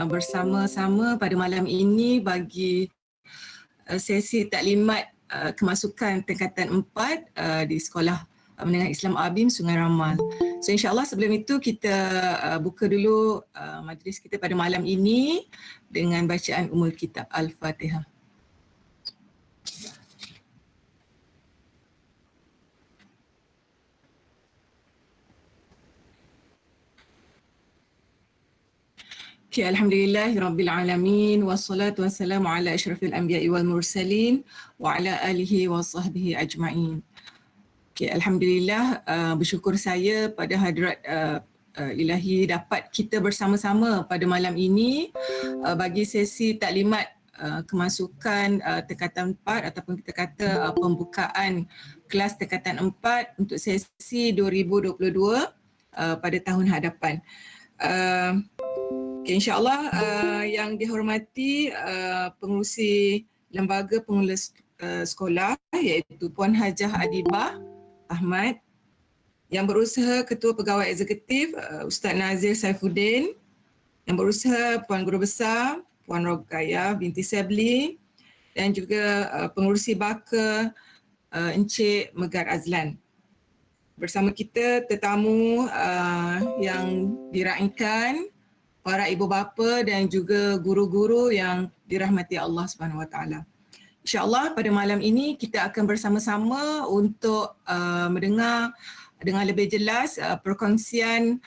bersama-sama pada malam ini bagi sesi taklimat kemasukan tingkatan 4 di Sekolah Menengah Islam ABIM Sungai Ramal. So insyaAllah sebelum itu kita buka dulu majlis kita pada malam ini dengan bacaan Ummul Kitab Al-Fatihah. Alhamdulillahirabbil alamin wassalatu wassalamu ala asyrafil anbiya'i wal mursalin wa ala alihi wa sahbihi ajma'in. Alhamdulillah, bersyukur saya pada hadrat Ilahi dapat kita bersama-sama pada malam ini bagi sesi taklimat kemasukan tingkatan 4 ataupun kita kata pembukaan kelas tingkatan 4 untuk sesi 2022 pada tahun hadapan. InsyaAllah yang dihormati pengurusi lembaga pengelola sekolah iaitu Puan Hajah Adibah Ahmad, yang berusaha Ketua Pegawai Eksekutif Ustaz Nazir Saifuddin, yang berusaha Puan Guru Besar Puan Rogaya binti Sabli, dan juga pengurusi baka Encik Megar Azlan. Bersama kita tetamu yang diraikan, para ibu bapa dan juga guru-guru yang dirahmati Allah Subhanahu Wa Taala. InsyaAllah pada malam ini kita akan bersama-sama untuk mendengar dengan lebih jelas perkongsian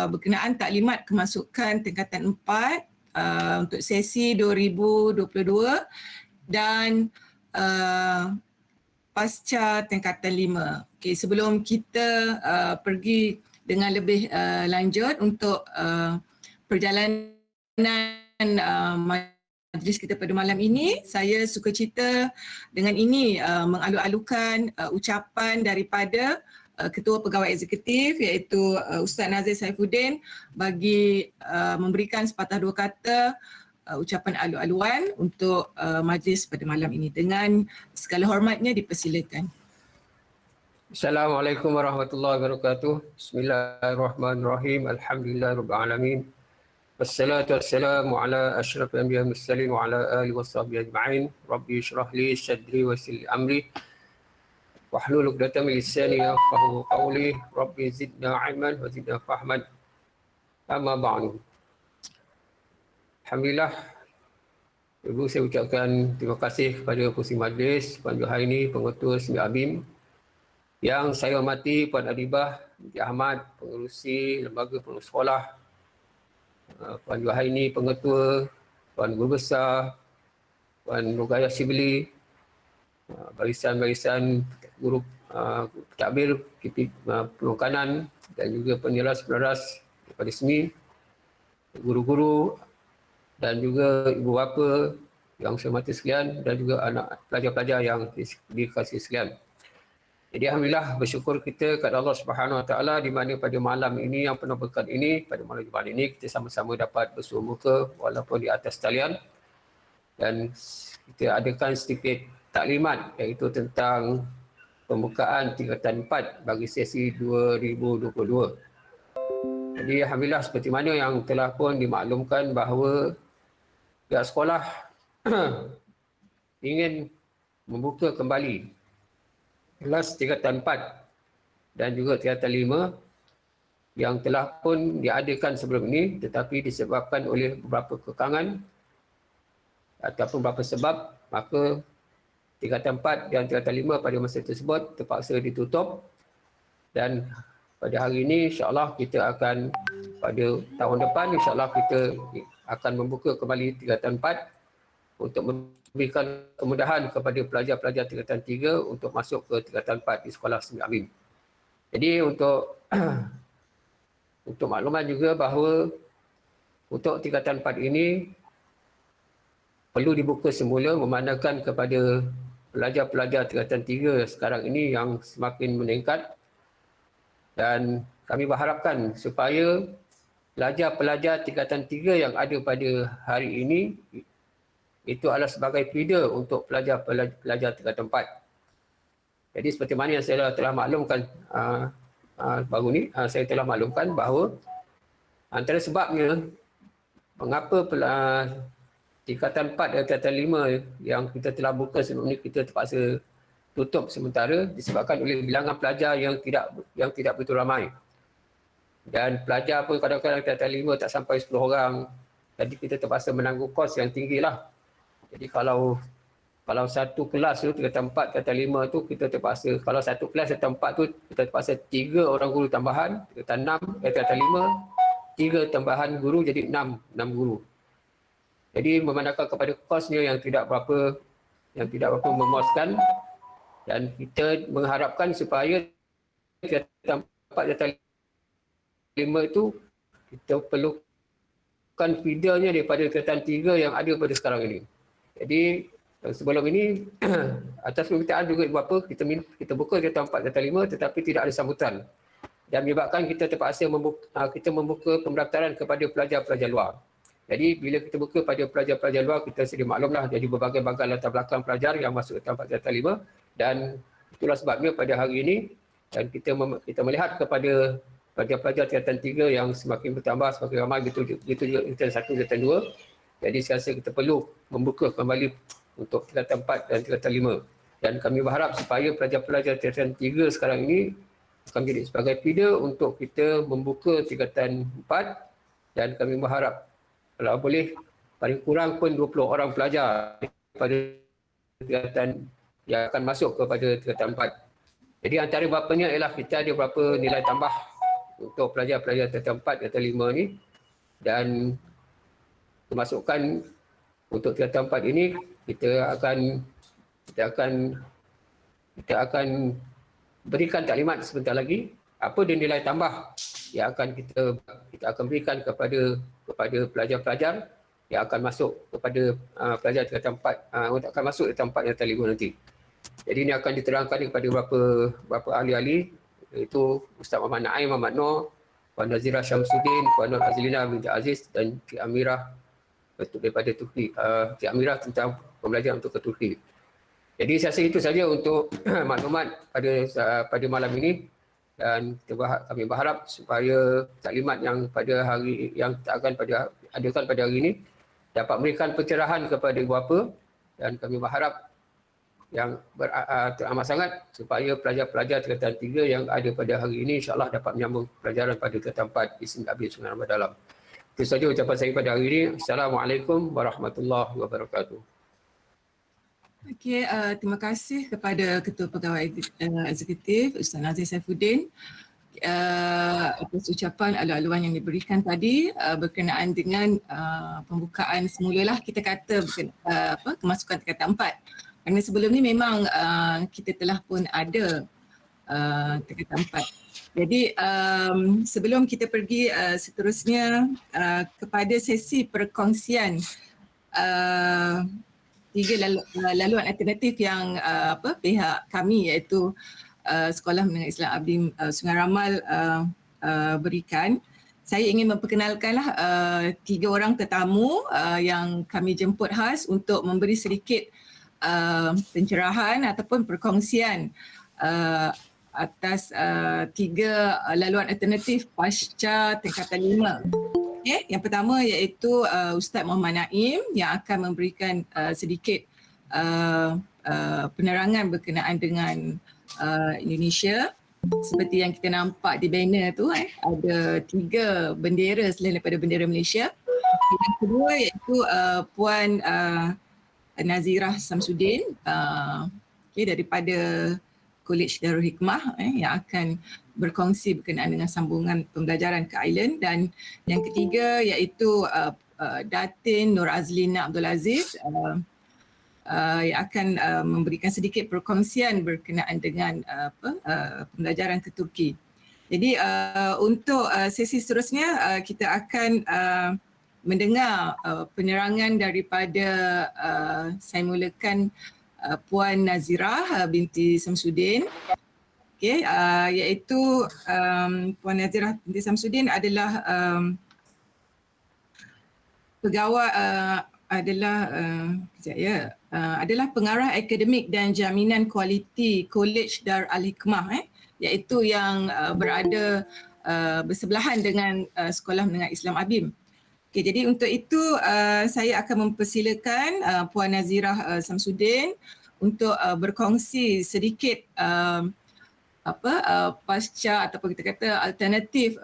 berkenaan taklimat kemasukan tingkatan 4 untuk sesi 2022 dan pasca tingkatan 5. Sebelum kita pergi dengan lebih lanjut untuk perjalanan majlis kita pada malam ini, saya sukacita dengan ini mengalu-alukan ucapan daripada Ketua Pegawai Eksekutif iaitu Ustaz Nazir Saifuddin bagi memberikan sepatah dua kata ucapan alu-aluan untuk majlis pada malam ini. Dengan segala hormatnya dipersilakan. Assalamualaikum warahmatullahi wabarakatuh. Bismillahirrahmanirrahim. Alhamdulillahirabbil alamin. Wassalatu wassalamu ala asyrafil anbiya'i wal mursalin wa ala alihi washabbihi ajma'in. Rabbi shrah li sadri wa yassir li amri wahlul 'uqdatam min lisani yafqahu qawli. Rabbi zidna 'ilman wa zidna fahman. Amma ba'du. Alhamdulillah, dulu saya ucapkan terima kasih kepada pengurusi majlis, Puan Johaini, Pengetua SMI ABIM, yang saya hormati Puan Adibah binti Ahmad, pengurusi lembaga pengelola sekolah, Puan Johaini, Pengetua, Puan Guru Besar, Puan Rogaya Shibli, barisan-barisan guru takbir, perlukanan dan juga peneras-peneras daripada SMI, guru-guru dan juga ibu bapa yang saya hormati sekalian dan juga anak pelajar-pelajar yang dikasihi sekalian. Jadi alhamdulillah bersyukur kita kepada Allah Subhanahu Wa Taala di mana pada malam ini yang penuh berkat ini, pada malam Jumaat ini kita sama-sama dapat bersua muka walaupun di atas talian, dan kita adakan sedikit taklimat iaitu tentang pembukaan tingkatan 4 bagi sesi 2022. Jadi alhamdulillah seperti mana yang telah pun dimaklumkan bahawa pihak sekolah ingin membuka kembali kelas tingkatan 4 dan juga tingkatan 5 yang telah pun diadakan sebelum ini, tetapi disebabkan oleh beberapa kekangan ataupun beberapa sebab, maka tingkatan 4 dan tingkatan 5 pada masa tersebut terpaksa ditutup. Dan pada hari ini insyaAllah kita akan, pada tahun depan insyaAllah kita akan membuka kembali tingkatan 4 untuk memberikan kemudahan kepada pelajar-pelajar tingkatan 3 untuk masuk ke tingkatan 4 di sekolah SMI ABIM. Jadi untuk makluman juga bahawa untuk tingkatan 4 ini perlu dibuka semula memandangkan kepada pelajar-pelajar tingkatan 3 sekarang ini yang semakin meningkat, dan kami berharapkan supaya pelajar-pelajar tingkatan 3 yang ada pada hari ini itu adalah sebagai feeder untuk pelajar-pelajar tingkatan 4. Jadi seperti mana yang saya telah maklumkan baru ni, saya telah maklumkan bahawa antara sebabnya mengapa tingkatan 4 dan tingkatan 5 yang kita telah buka sebelum ini kita terpaksa tutup sementara disebabkan oleh bilangan pelajar yang tidak betul ramai. Dan pelajar pun kadang-kadang tingkatan 5 tak sampai 10 orang. Jadi kita terpaksa menanggung kos yang tinggilah. Jadi kalau satu kelas tu tingkatan 4, tingkatan 5 tu kita terpaksa, kalau satu kelas tingkatan 4 tu kita terpaksa 3 orang guru tambahan, tingkatan 6, tingkatan 5, 3 tambahan guru jadi 6 guru. Jadi memandangkan kepada kosnya yang tidak berapa memuaskan dan kita mengharapkan supaya tingkatan 4 tingkatan 5 itu kita perlukan feedernya daripada tingkatan 3 yang ada pada sekarang ini. Jadi sebelum ini atas permintaan juga ibu bapa kita buka tingkatan 4 tingkatan 5 tetapi tidak ada sambutan. Dan menyebabkan kita terpaksa membuka pendaftaran kepada pelajar-pelajar luar. Jadi bila kita buka pada pelajar-pelajar luar, kita sedia maklumlah jadi berbagai-bagai latar belakang pelajar yang masuk ke tempat tingkatan 5 dan itulah sebabnya pada hari ini dan kita melihat kepada pelajar-pelajar tingkatan 3 yang semakin bertambah, semakin ramai, begitu juga tingkatan 1, tingkatan 2. Jadi saya rasa kita perlu membuka kembali untuk tingkatan 4 dan tingkatan 5. Dan kami berharap supaya pelajar-pelajar tingkatan 3 sekarang ini akan menjadi sebagai feeder untuk kita membuka tingkatan 4 dan kami berharap kalau boleh paling kurang pun 20 orang pelajar pada tingkatan yang akan masuk kepada tingkatan 4. Jadi antara beberapanya ialah kita ada beberapa nilai tambah untuk pelajar-pelajar tingkatan 4 tingkatan 5 ni dan kemasukan untuk tingkatan 4 ini kita akan berikan taklimat sebentar lagi apa dia nilai tambah yang akan kita akan berikan kepada pelajar-pelajar yang akan masuk kepada pelajar tingkatan 4 untuk akan masuk tingkatan 4 tingkatan 5 nanti. Jadi ini akan diterangkan kepada beberapa ahli-ahli iaitu Ustaz Muhammad Naim Muhammad Noor, Puan Nazirah Syamsuddin, Puan Nur Azlina binti Aziz dan Cik Amirah daripada Turki. Cik Amirah tentang pembelajaran untuk ke Turki. Jadi saya rasa itu saja untuk maklumat pada malam ini dan kami berharap supaya taklimat yang akan adakan pada hari ini dapat memberikan pencerahan kepada ibu bapa dan kami berharap yang teramat sangat supaya pelajar-pelajar tingkatan 3 yang ada pada hari ini insya-Allah dapat menyambung pelajaran pada tingkatan 4 Bismillahirrahmanirrahim Sungai Ramadan. Itu saja ucapan saya pada hari ini. Assalamualaikum warahmatullahi wabarakatuh. Okey, terima kasih kepada Ketua Pegawai Eksekutif Ustaz Nazir Saifuddin atas ucapan alu-aluan yang diberikan tadi berkenaan dengan pembukaan semulalah kita kata kemasukan tingkatan 4. Kerana sebelum ni memang kita telah pun ada tingkatan 4. Jadi sebelum kita pergi seterusnya kepada sesi perkongsian 3 laluan alternatif yang pihak kami iaitu Sekolah Menengah Islam Abdi Sungai Ramal berikan. Saya ingin memperkenalkanlah 3 orang tetamu yang kami jemput khas untuk memberi sedikit pencerahan ataupun perkongsian atas 3 laluan alternatif pasca tingkatan 5. Okay. Yang pertama iaitu Ustaz Muhammad Naim yang akan memberikan sedikit penerangan berkenaan dengan Indonesia. Seperti yang kita nampak di banner tu ada 3 bendera selain daripada bendera Malaysia. Yang kedua iaitu Puan Nazirah Syamsuddin daripada College Darul Hikmah yang akan berkongsi berkenaan dengan sambungan pembelajaran ke Island, dan yang ketiga iaitu Datin Nur Azlina Abdul Aziz yang akan memberikan sedikit perkongsian berkenaan dengan pembelajaran ke Turki. Jadi untuk sesi seterusnya kita akan mendengar penerangan daripada saya mulakan Puan Nazirah binti Syamsuddin. Okey, iaitu Puan Nazirah binti Syamsuddin adalah pegawai adalah pengarah akademik dan jaminan kualiti College Darul Hikmah iaitu yang berada bersebelahan dengan Sekolah Menengah Islam ABIM. Okey, jadi untuk itu saya akan mempersilakan Puan Nazirah Samsudin untuk berkongsi sedikit pasca ataupun kita kata alternatif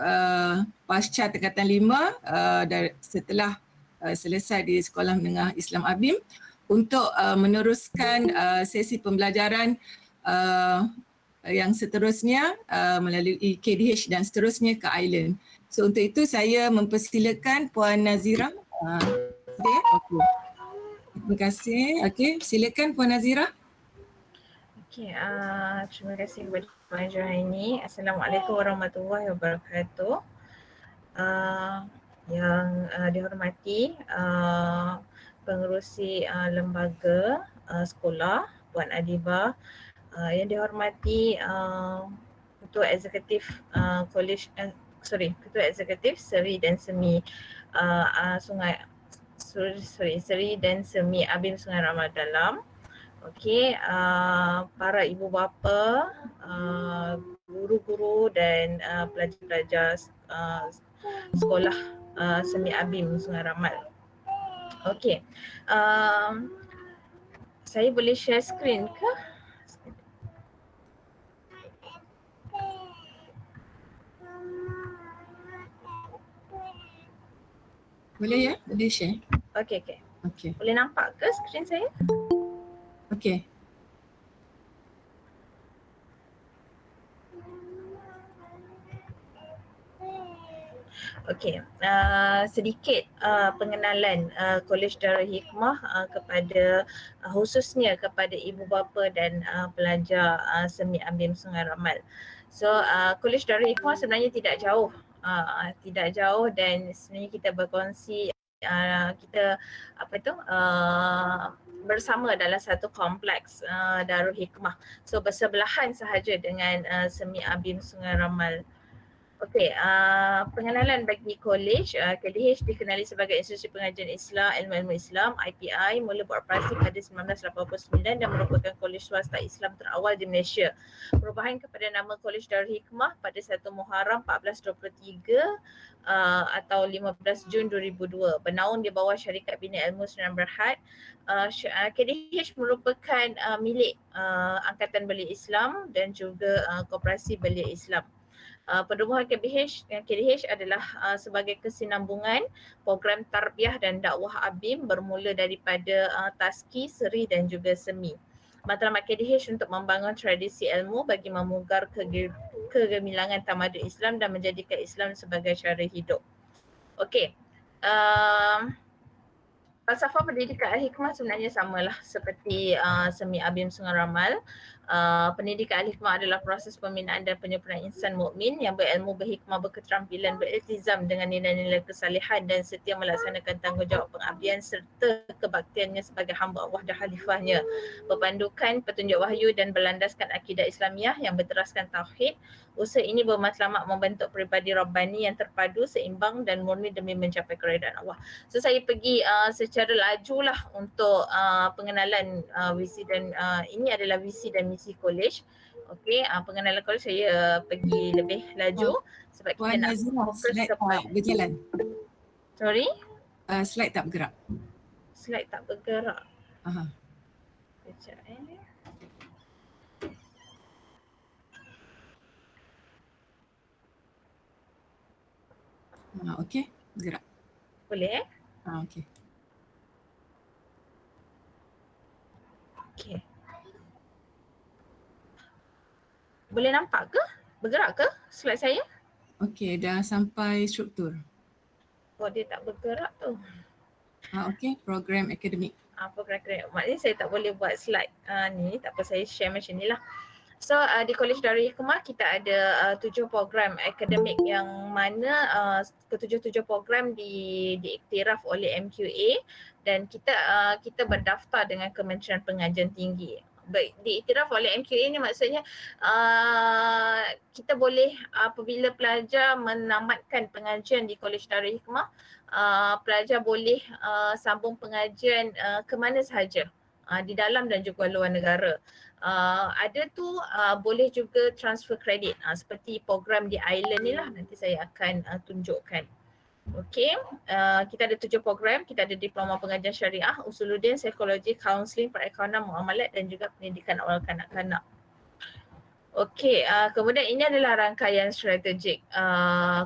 pasca tingkatan 5 setelah selesai di Sekolah Menengah Islam ABIM untuk meneruskan sesi pembelajaran yang seterusnya melalui KDH dan seterusnya ke Island. So untuk itu saya mempersilakan Puan Nazirah. Okey. Terima kasih. Okey, silakan Puan Nazirah. Okey, terima kasih kepada Puan Johaini. Assalamualaikum warahmatullahi wabarakatuh. Yang dihormati pengerusi lembaga sekolah, Puan Adibah, yang dihormati Ketua Eksekutif Ketua Eksekutif Seri dan Semi Seri dan Semi ABIM Sungai Ramal Dalam. Okey, para ibu bapa, guru-guru dan pelajar-pelajar sekolah Semi ABIM Sungai Ramal. Okey, saya boleh share screen ke? Boleh ya? Boleh share. Okey. Okey. Boleh nampak ke skrin saya? Okey. Okey, sedikit pengenalan College Darul Hikmah kepada khususnya kepada ibu bapa dan pelajar Semi ABIM Sungai Ramal. So College Darul Hikmah sebenarnya tidak jauh dan sebenarnya kita berkongsi kita bersama dalam satu kompleks Darul Hikmah. So bersebelahan sahaja dengan Semi ABIM Sungai Ramal. Okey, pengenalan bagi college, KDH dikenali sebagai Institusi Pengajian Islam, Ilmu-Ilmu Islam, IPI, mula beroperasi pada 1989 dan merupakan kolej swasta Islam terawal di Malaysia. Perubahan kepada nama College Darul Hikmah pada 1 Muharram 1423 atau 15 Jun 2002 bernaung di bawah Syarikat Bina Ilmu Sunan Berhad. KDH merupakan milik Angkatan Belia Islam dan juga Koperasi Belia Islam. Penubuhan KDH adalah sebagai kesinambungan program tarbiyah dan dakwah ABIM bermula daripada Taski, Seri dan juga Semi. Matlamat KDH untuk membangun tradisi ilmu bagi memugar kegemilangan tamadun Islam dan menjadikan Islam sebagai cara hidup. Okey. Falsafah pendidikan Al-Hikmah sebenarnya samalah seperti Semi ABIM Sungai Ramal. Pendidikan Al-Hikmah adalah proses pembinaan dan penyempurnaan insan mukmin yang berilmu, berhikmah, berketerampilan, beriltizam dengan nilai-nilai kesalihan dan setia melaksanakan tanggungjawab pengabdian serta kebaktiannya sebagai hamba Allah dan khalifahnya. Berpandukan petunjuk wahyu dan berlandaskan akidah Islamiah yang berteraskan tauhid. Usaha ini bermatlamat membentuk peribadi Rabbani yang terpadu, seimbang dan murni demi mencapai keredaan Allah. So saya pergi secara laju lah untuk pengenalan visi dan ini adalah visi dan misi college. Okey, pengenalan college saya pergi lebih laju sebab kita nak fokus kepada berjalan. Sorry? Slide tak bergerak. Slide tak bergerak. Aha. Sekejap Okey, bergerak. Boleh Okey. Okey. Boleh nampak ke? Bergerak ke slide saya? Okey, dah sampai struktur. Oh, dia tak bergerak tu. Okey, program akademik. Program akademik. Maknanya saya tak boleh buat slide ni, tak apa saya share macam ni lah. So di College Darul Hikmah kita ada 7 program akademik yang mana ketujuh-tujuh program diiktiraf oleh MQA dan kita berdaftar dengan Kementerian Pengajian Tinggi. Baik, diiktiraf oleh MQA ni maksudnya kita boleh apabila pelajar menamatkan pengajian di College Darul Hikmah, pelajar boleh sambung pengajian ke mana sahaja di dalam dan juga luar negara. Ada tu boleh juga transfer kredit seperti program di Island ni lah, nanti saya akan tunjukkan. Okey, kita ada 7 program. Kita ada Diploma Pengajian Syariah, Usuluddin, Psikologi, Kaunseling, Perekonomian, Muamalat dan juga Pendidikan Awal Kanak-kanak. Okey, kemudian ini adalah rangkaian strategik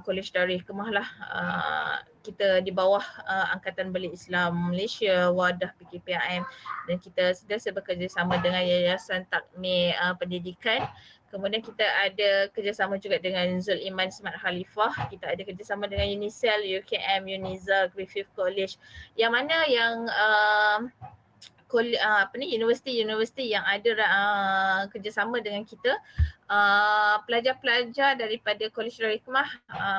College Darul Hikmah lah. Kita di bawah Angkatan Belia Islam Malaysia, Wadah PKPIM, dan kita sentiasa bekerjasama dengan Yayasan Takmir Pendidikan. Kemudian kita ada kerjasama juga dengan Zul Iman Smart Khalifah. Kita ada kerjasama dengan Unicel, UKM, Uniza, Griffith College. Yang mana yang universiti-universiti yang ada kerjasama dengan kita, pelajar-pelajar daripada College Darul Hikmah,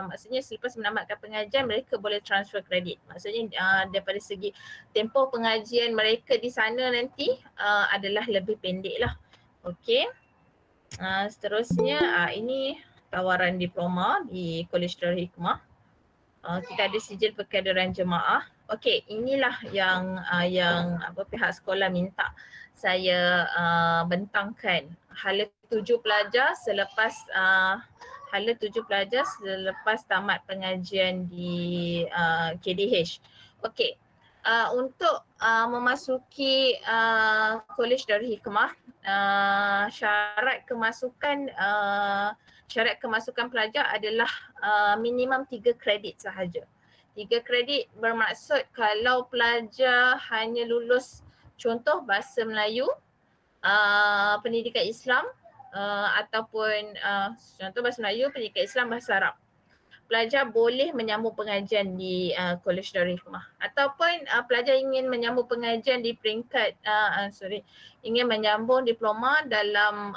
maksudnya selepas menamatkan pengajian mereka boleh transfer kredit. Maksudnya daripada segi tempoh pengajian mereka di sana nanti adalah lebih pendek lah. Okey. Seterusnya ini tawaran diploma di College Darul Hikmah. Kita ada sijil perkaderan jemaah. Okey, inilah yang pihak sekolah minta saya bentangkan. Hala 7 pelajar selepas tamat pengajian di KDH. Okey. Untuk memasuki College Darul Hikmah, syarat kemasukan pelajar adalah minimum 3 kredit sahaja. 3 kredit bermaksud kalau pelajar hanya lulus contoh bahasa Melayu, pendidikan Islam, ataupun contoh bahasa Melayu, pendidikan Islam, bahasa Arab, pelajar boleh menyambung pengajian di College Darul Hikmah. Ataupun pelajar ingin menyambung pengajian di peringkat ingin menyambung diploma dalam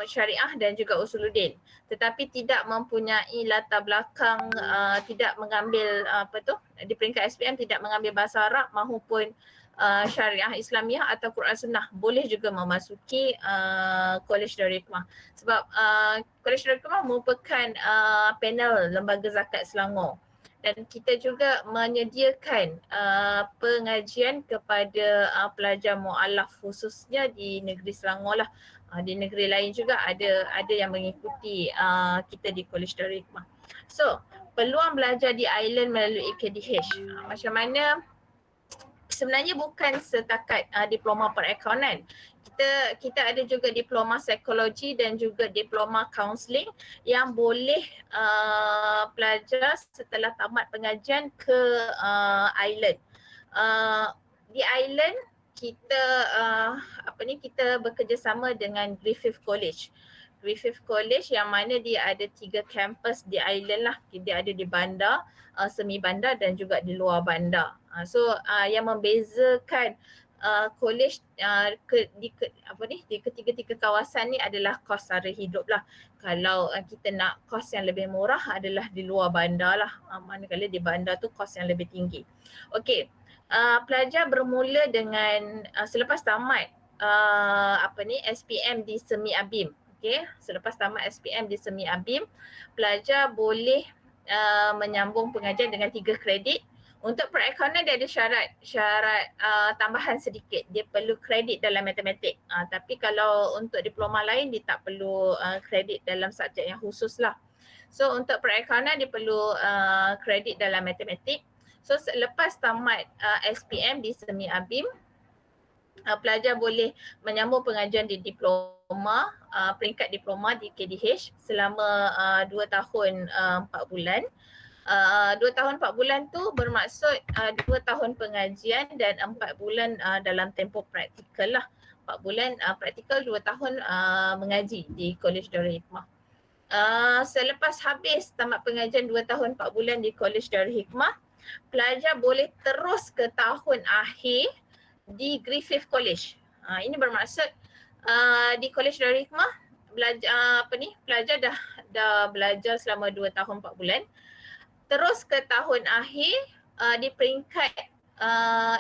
syariah dan juga usuluddin, tetapi tidak mempunyai latar belakang, tidak mengambil di peringkat SPM tidak mengambil bahasa Arab maupun syariah Islamiah atau Quran Sunnah, boleh juga memasuki College Darul Hikmah. Sebab College Darul Hikmah merupakan panel Lembaga Zakat Selangor, dan kita juga menyediakan pengajian kepada pelajar mu'alaf khususnya di negeri Selangor lah. Di negeri lain juga ada yang mengikuti kita di College Darul Hikmah. So, peluang belajar di island melalui KDH. Macam mana? Sebenarnya bukan setakat diploma perekonomian. Kita ada juga diploma psikologi dan juga diploma kaunseling yang boleh pelajar setelah tamat pengajian ke island. Di island kita kita bekerjasama dengan Griffith College. Griffith College yang mana dia ada 3 kampus di island lah. Dia ada di bandar, semi bandar dan juga di luar bandar. So yang membezakan college di ketiga-tiga kawasan ni adalah kos sara hidup lah. Kalau kita nak kos yang lebih murah adalah di luar bandar lah. Manakala di bandar tu kos yang lebih tinggi. Okey. Pelajar bermula dengan selepas tamat SPM di Semi Abim. Okey, selepas tamat SPM di Semi Abim, pelajar boleh menyambung pengajian dengan 3 kredit. Untuk perekonomian dia ada syarat tambahan sedikit. Dia perlu kredit dalam matematik. Tapi kalau untuk diploma lain dia tak perlu kredit dalam subjek yang khusus lah. So untuk perekonomian dia perlu kredit dalam matematik. So selepas tamat SPM di Semi Abim, pelajar boleh menyambung pengajian di diploma, peringkat diploma di KDH selama 2 tahun 4 bulan. 2 tahun 4 bulan tu bermaksud 2 tahun pengajian dan 4 bulan dalam tempoh praktikal lah. 4 bulan praktikal, 2 tahun mengaji di College Darul Hikmah. Selepas habis tamat pengajian 2 tahun 4 bulan di College Darul Hikmah, pelajar boleh terus ke tahun akhir di Griffith College. Ini bermaksud di College Darul Hikmah pelajar dah belajar selama 2 tahun 4 bulan. Terus ke tahun akhir di peringkat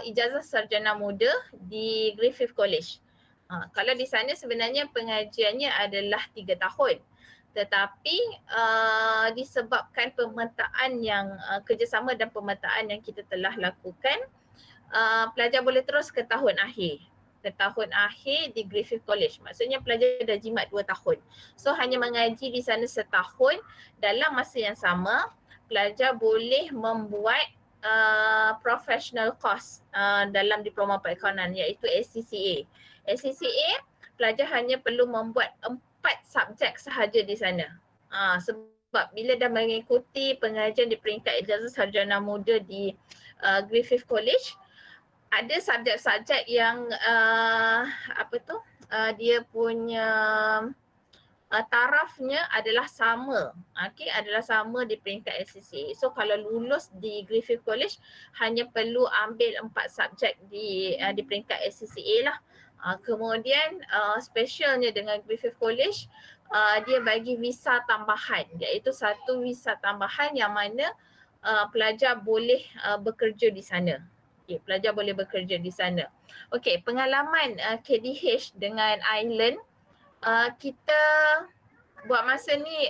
ijazah sarjana muda di Griffith College. Kalau di sana sebenarnya pengajiannya adalah 3 tahun. Tetapi disebabkan pemetaan yang kerjasama dan pemetaan yang kita telah lakukan, pelajar boleh terus ke tahun akhir. ke tahun akhir di Griffith College. Maksudnya pelajar dah jimat 2 tahun. So hanya mengaji di sana setahun. Dalam masa yang sama, pelajar boleh membuat professional course dalam diploma perakaunan iaitu SCCA. SCCA, pelajar hanya perlu membuat 4 subjek sahaja di sana. Sebab bila dah mengikuti pengajian di peringkat ijazah sarjana muda di Griffith College, ada subjek-subjek yang dia punya tarafnya adalah sama. Adalah sama di peringkat SCCA. So kalau lulus di Griffith College hanya perlu ambil 4 subjek di peringkat SCCA lah. Kemudian specialnya dengan Griffith College, dia bagi visa tambahan, iaitu satu visa tambahan yang mana pelajar boleh bekerja di sana. Pelajar boleh bekerja di sana. Okey, pengalaman KDH dengan Island, kita buat masa ni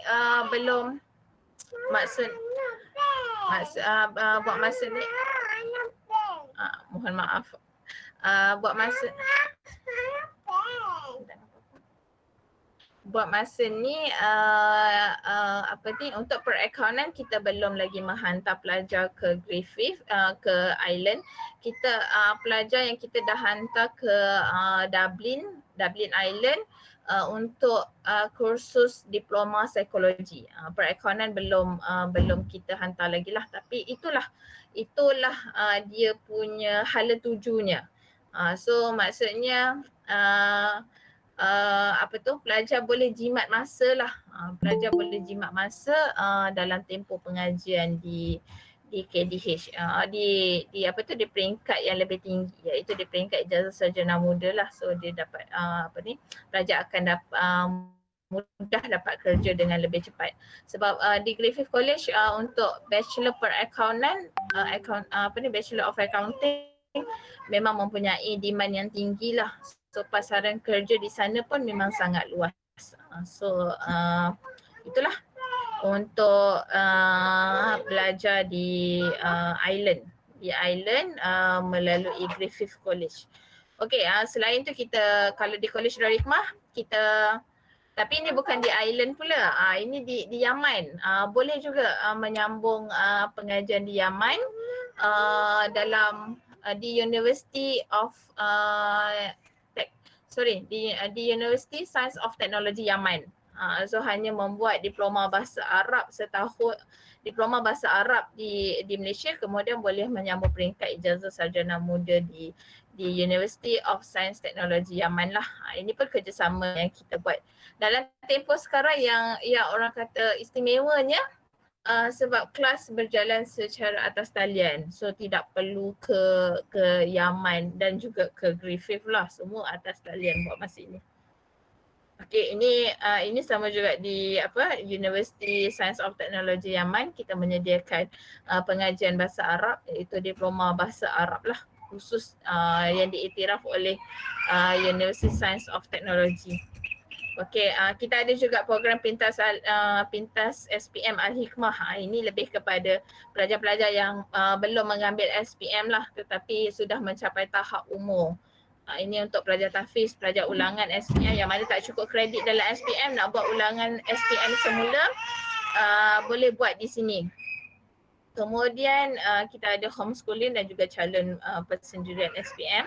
belum buat masa ni mohon maaf. Buat masa ni untuk perakaunan kita belum lagi menghantar pelajar ke Griffith, ke Island. Kita pelajar yang kita dah hantar ke Dublin Island untuk kursus diploma psikologi. Perakaunan belum kita hantar lagi lah, tapi itulah dia punya hala tujunya. So maksudnya pelajar boleh jimat masa lah. Pelajar boleh jimat masa dalam tempoh pengajian di KDH, di peringkat yang lebih tinggi, iaitu di peringkat ijazah sarjana muda lah. So dia dapat pelajar akan mudah dapat kerja dengan lebih cepat. Sebab di Griffith College untuk bachelor perakaunan, bachelor of accounting memang mempunyai demand yang tinggi lah. So pasaran kerja di sana pun memang sangat luas. So itulah untuk belajar di Island. Di Island melalui Griffith College. Okey, selain tu kita kalau di College Darul Hikmah tapi ini bukan di Island pula. Ini di Yaman. Boleh juga menyambung pengajian di Yaman dalam di University of di University Science of Technology Yaman. So hanya membuat diploma bahasa Arab setahun, diploma bahasa Arab di Malaysia, kemudian boleh menyambung peringkat ijazah sarjana muda di University of Science Technology Yaman lah. Ini pun kerjasama yang kita buat. Dalam tempoh sekarang yang orang kata istimewanya, sebab kelas berjalan secara atas talian. So tidak perlu ke Yaman dan juga ke Griffith lah. Semua atas talian buat masa ini. Okey, ini sama juga di University Science of Technology Yaman. Kita menyediakan pengajian bahasa Arab, iaitu diploma bahasa Arab lah, khusus yang diiktiraf oleh University Science of Technology. Okey, kita ada juga program pintas SPM Al-Hikmah. Ini lebih kepada pelajar-pelajar yang belum mengambil SPM lah, tetapi sudah mencapai tahap umur. Ini untuk pelajar tahfiz, pelajar ulangan SPM yang mana tak cukup kredit dalam SPM, nak buat ulangan SPM semula, boleh buat di sini. Kemudian kita ada homeschooling dan juga calon persendirian SPM.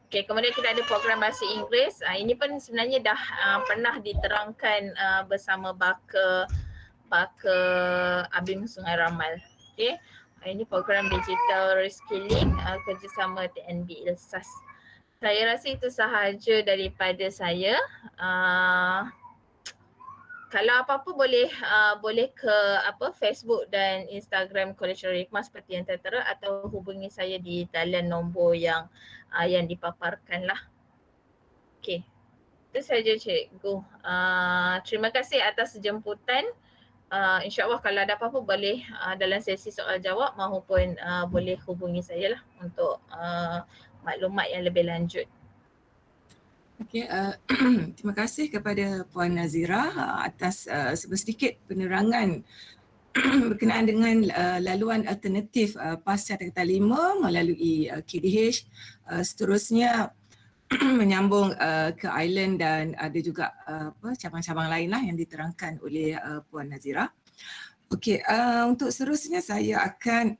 Okay, kemudian kita ada program bahasa Inggeris. Ini pun sebenarnya dah pernah diterangkan bersama Baka Abim Sungai Ramal. Okay. Ini program digital reskilling kerjasama TNB Ilsas. Saya rasa itu sahaja daripada saya. Kalau apa-apa boleh ke Facebook dan Instagram College Darul Hikmah seperti yang tertera, atau hubungi saya di talian nombor yang dipaparkan lah. Okey, itu saja cikgu. Terima kasih atas jemputan. InsyaAllah kalau ada apa-apa boleh dalam sesi soal jawab maupun boleh hubungi saya lah untuk maklumat yang lebih lanjut. Okey, terima kasih kepada Puan Nazira atas sedikit penerangan berkenaan dengan laluan alternatif pasca Tingkatan 5 melalui KDH. Seterusnya menyambung ke island dan ada juga cabang-cabang lain lah yang diterangkan oleh Puan Nazira. Okey, untuk seterusnya saya akan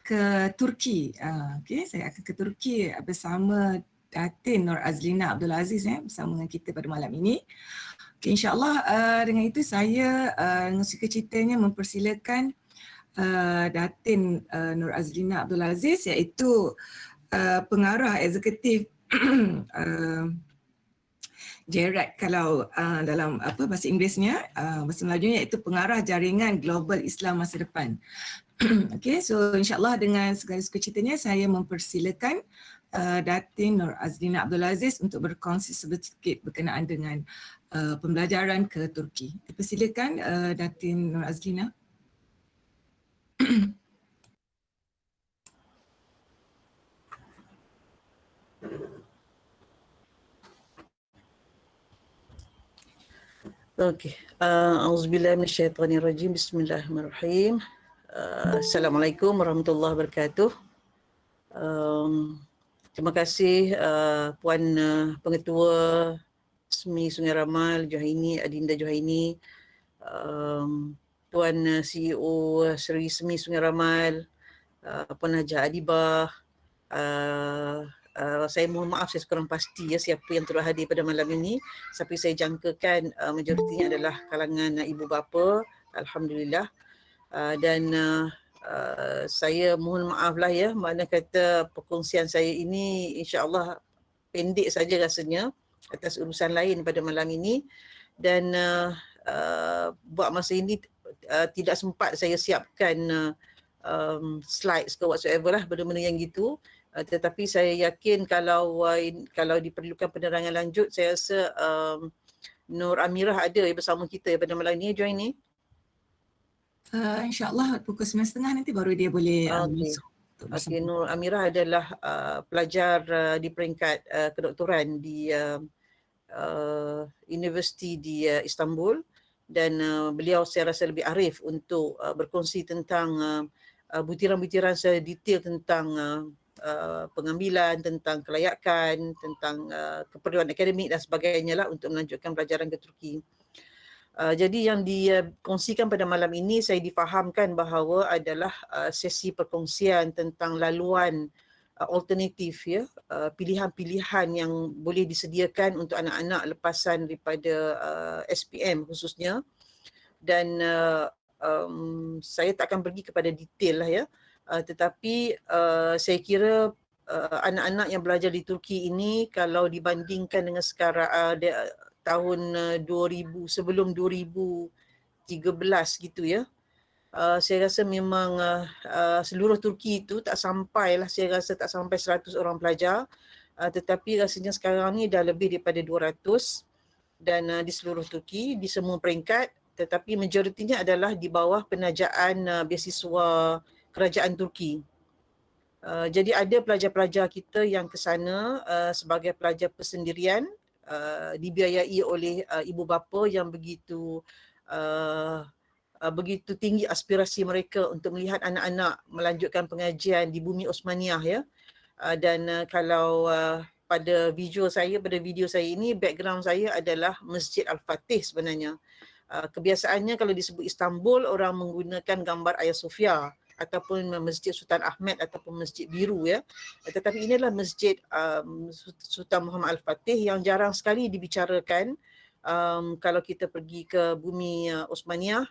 ke Turki. Okey, saya akan ke Turki bersama Datin Nur Azlina Abdul Aziz bersama dengan kita pada malam ini. Okay, InsyaAllah dengan itu saya dengan sukacitanya mempersilakan Datin Nur Azlina Abdul Aziz iaitu pengarah eksekutif JERAD kalau dalam bahasa Inggerisnya, bahasa Melajunya iaitu pengarah jaringan Global Islam Masa Depan. Okay, so insyaAllah dengan segala sukacitanya saya mempersilakan Datin Nur Azlina Abdul Aziz untuk berkongsi sedikit berkenaan dengan pembelajaran ke Turki. Dipersilakan Datin Nur Azlina. Okey. Auzubillahi minasyaitonirrajim. Bismillahirrahmanirrahim. Assalamualaikum warahmatullahi wabarakatuh. Terima kasih Puan Pengetua SMI Sungai Ramal Johaini, Adinda Johaini, Tuan CEO Seri SMI Sungai Ramal, Puan Hajah Adibah. Saya mohon maaf saya kurang pasti siapa yang turut hadir pada malam ini, tapi saya jangkakan majoritinya adalah kalangan ibu bapa, alhamdulillah. Dan saya mohon maaf lah mana kata perkongsian saya ini insya-Allah pendek saja rasanya atas urusan lain pada malam ini, dan buat masa ini tidak sempat saya siapkan slides ke whatsoever lah, benda-benda yang gitu. Tetapi saya yakin kalau diperlukan penerangan lanjut, saya rasa Nur Amirah ada bersama kita pada malam ini, join ni. InsyaAllah pukul 9.30 nanti baru dia boleh masuk. Okay, Nur Amirah adalah pelajar di peringkat kedoktoran di universiti di Istanbul, dan beliau saya rasa lebih arif untuk berkongsi tentang butiran-butiran secara detail tentang pengambilan, tentang kelayakan, tentang keperluan akademik dan sebagainya lah untuk melanjutkan pelajaran ke Turki. Jadi yang dikongsikan pada malam ini saya difahamkan bahawa adalah sesi perkongsian tentang laluan alternatif pilihan-pilihan yang boleh disediakan untuk anak-anak lepasan daripada SPM khususnya, dan saya tak akan pergi kepada detail lah tetapi saya kira anak-anak yang belajar di Turki ini kalau dibandingkan dengan sekarang tahun 2000 sebelum 2013 gitu saya rasa memang seluruh Turki itu tak sampai lah, saya rasa tak sampai 100 orang pelajar, tetapi rasanya sekarang ni dah lebih daripada 200, dan di seluruh Turki di semua peringkat, tetapi majoritinya adalah di bawah penajaan beasiswa kerajaan Turki. Jadi ada pelajar-pelajar kita yang ke sana sebagai pelajar persendirian, dibiayai oleh ibu bapa yang begitu tinggi aspirasi mereka untuk melihat anak-anak melanjutkan pengajian di bumi Osmaniyah dan kalau pada video saya ini background saya adalah Masjid Al-Fatih sebenarnya. Kebiasaannya kalau disebut Istanbul orang menggunakan gambar Hagia Sophia ataupun Masjid Sultan Ahmed ataupun Masjid Biru tetapi inilah Masjid Sultan Muhammad Al-Fatih yang jarang sekali dibicarakan. Kalau kita pergi ke bumi Osmaniyah,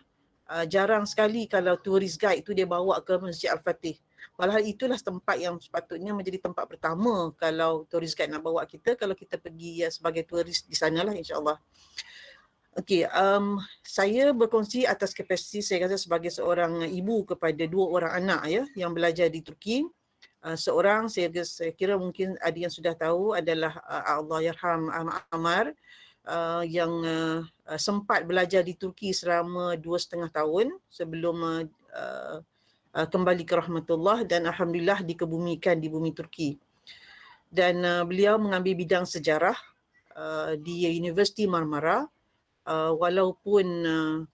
jarang sekali kalau tourist guide tu dia bawa ke Masjid Al-Fatih. Padahal itulah tempat yang sepatutnya menjadi tempat pertama kalau tourist guide nak bawa kita, kalau kita pergi sebagai turis di sanalah insya-Allah. Okey, saya berkongsi atas kapasiti saya rasa sebagai seorang ibu kepada 2 orang anak yang belajar di Turki. Seorang saya kira mungkin ada yang sudah tahu adalah Allahyarham Ammar yang sempat belajar di Turki selama 2,5 tahun sebelum kembali ke rahmatullah, dan alhamdulillah dikebumikan di bumi Turki. Dan beliau mengambil bidang sejarah di Universiti Marmara. Walaupun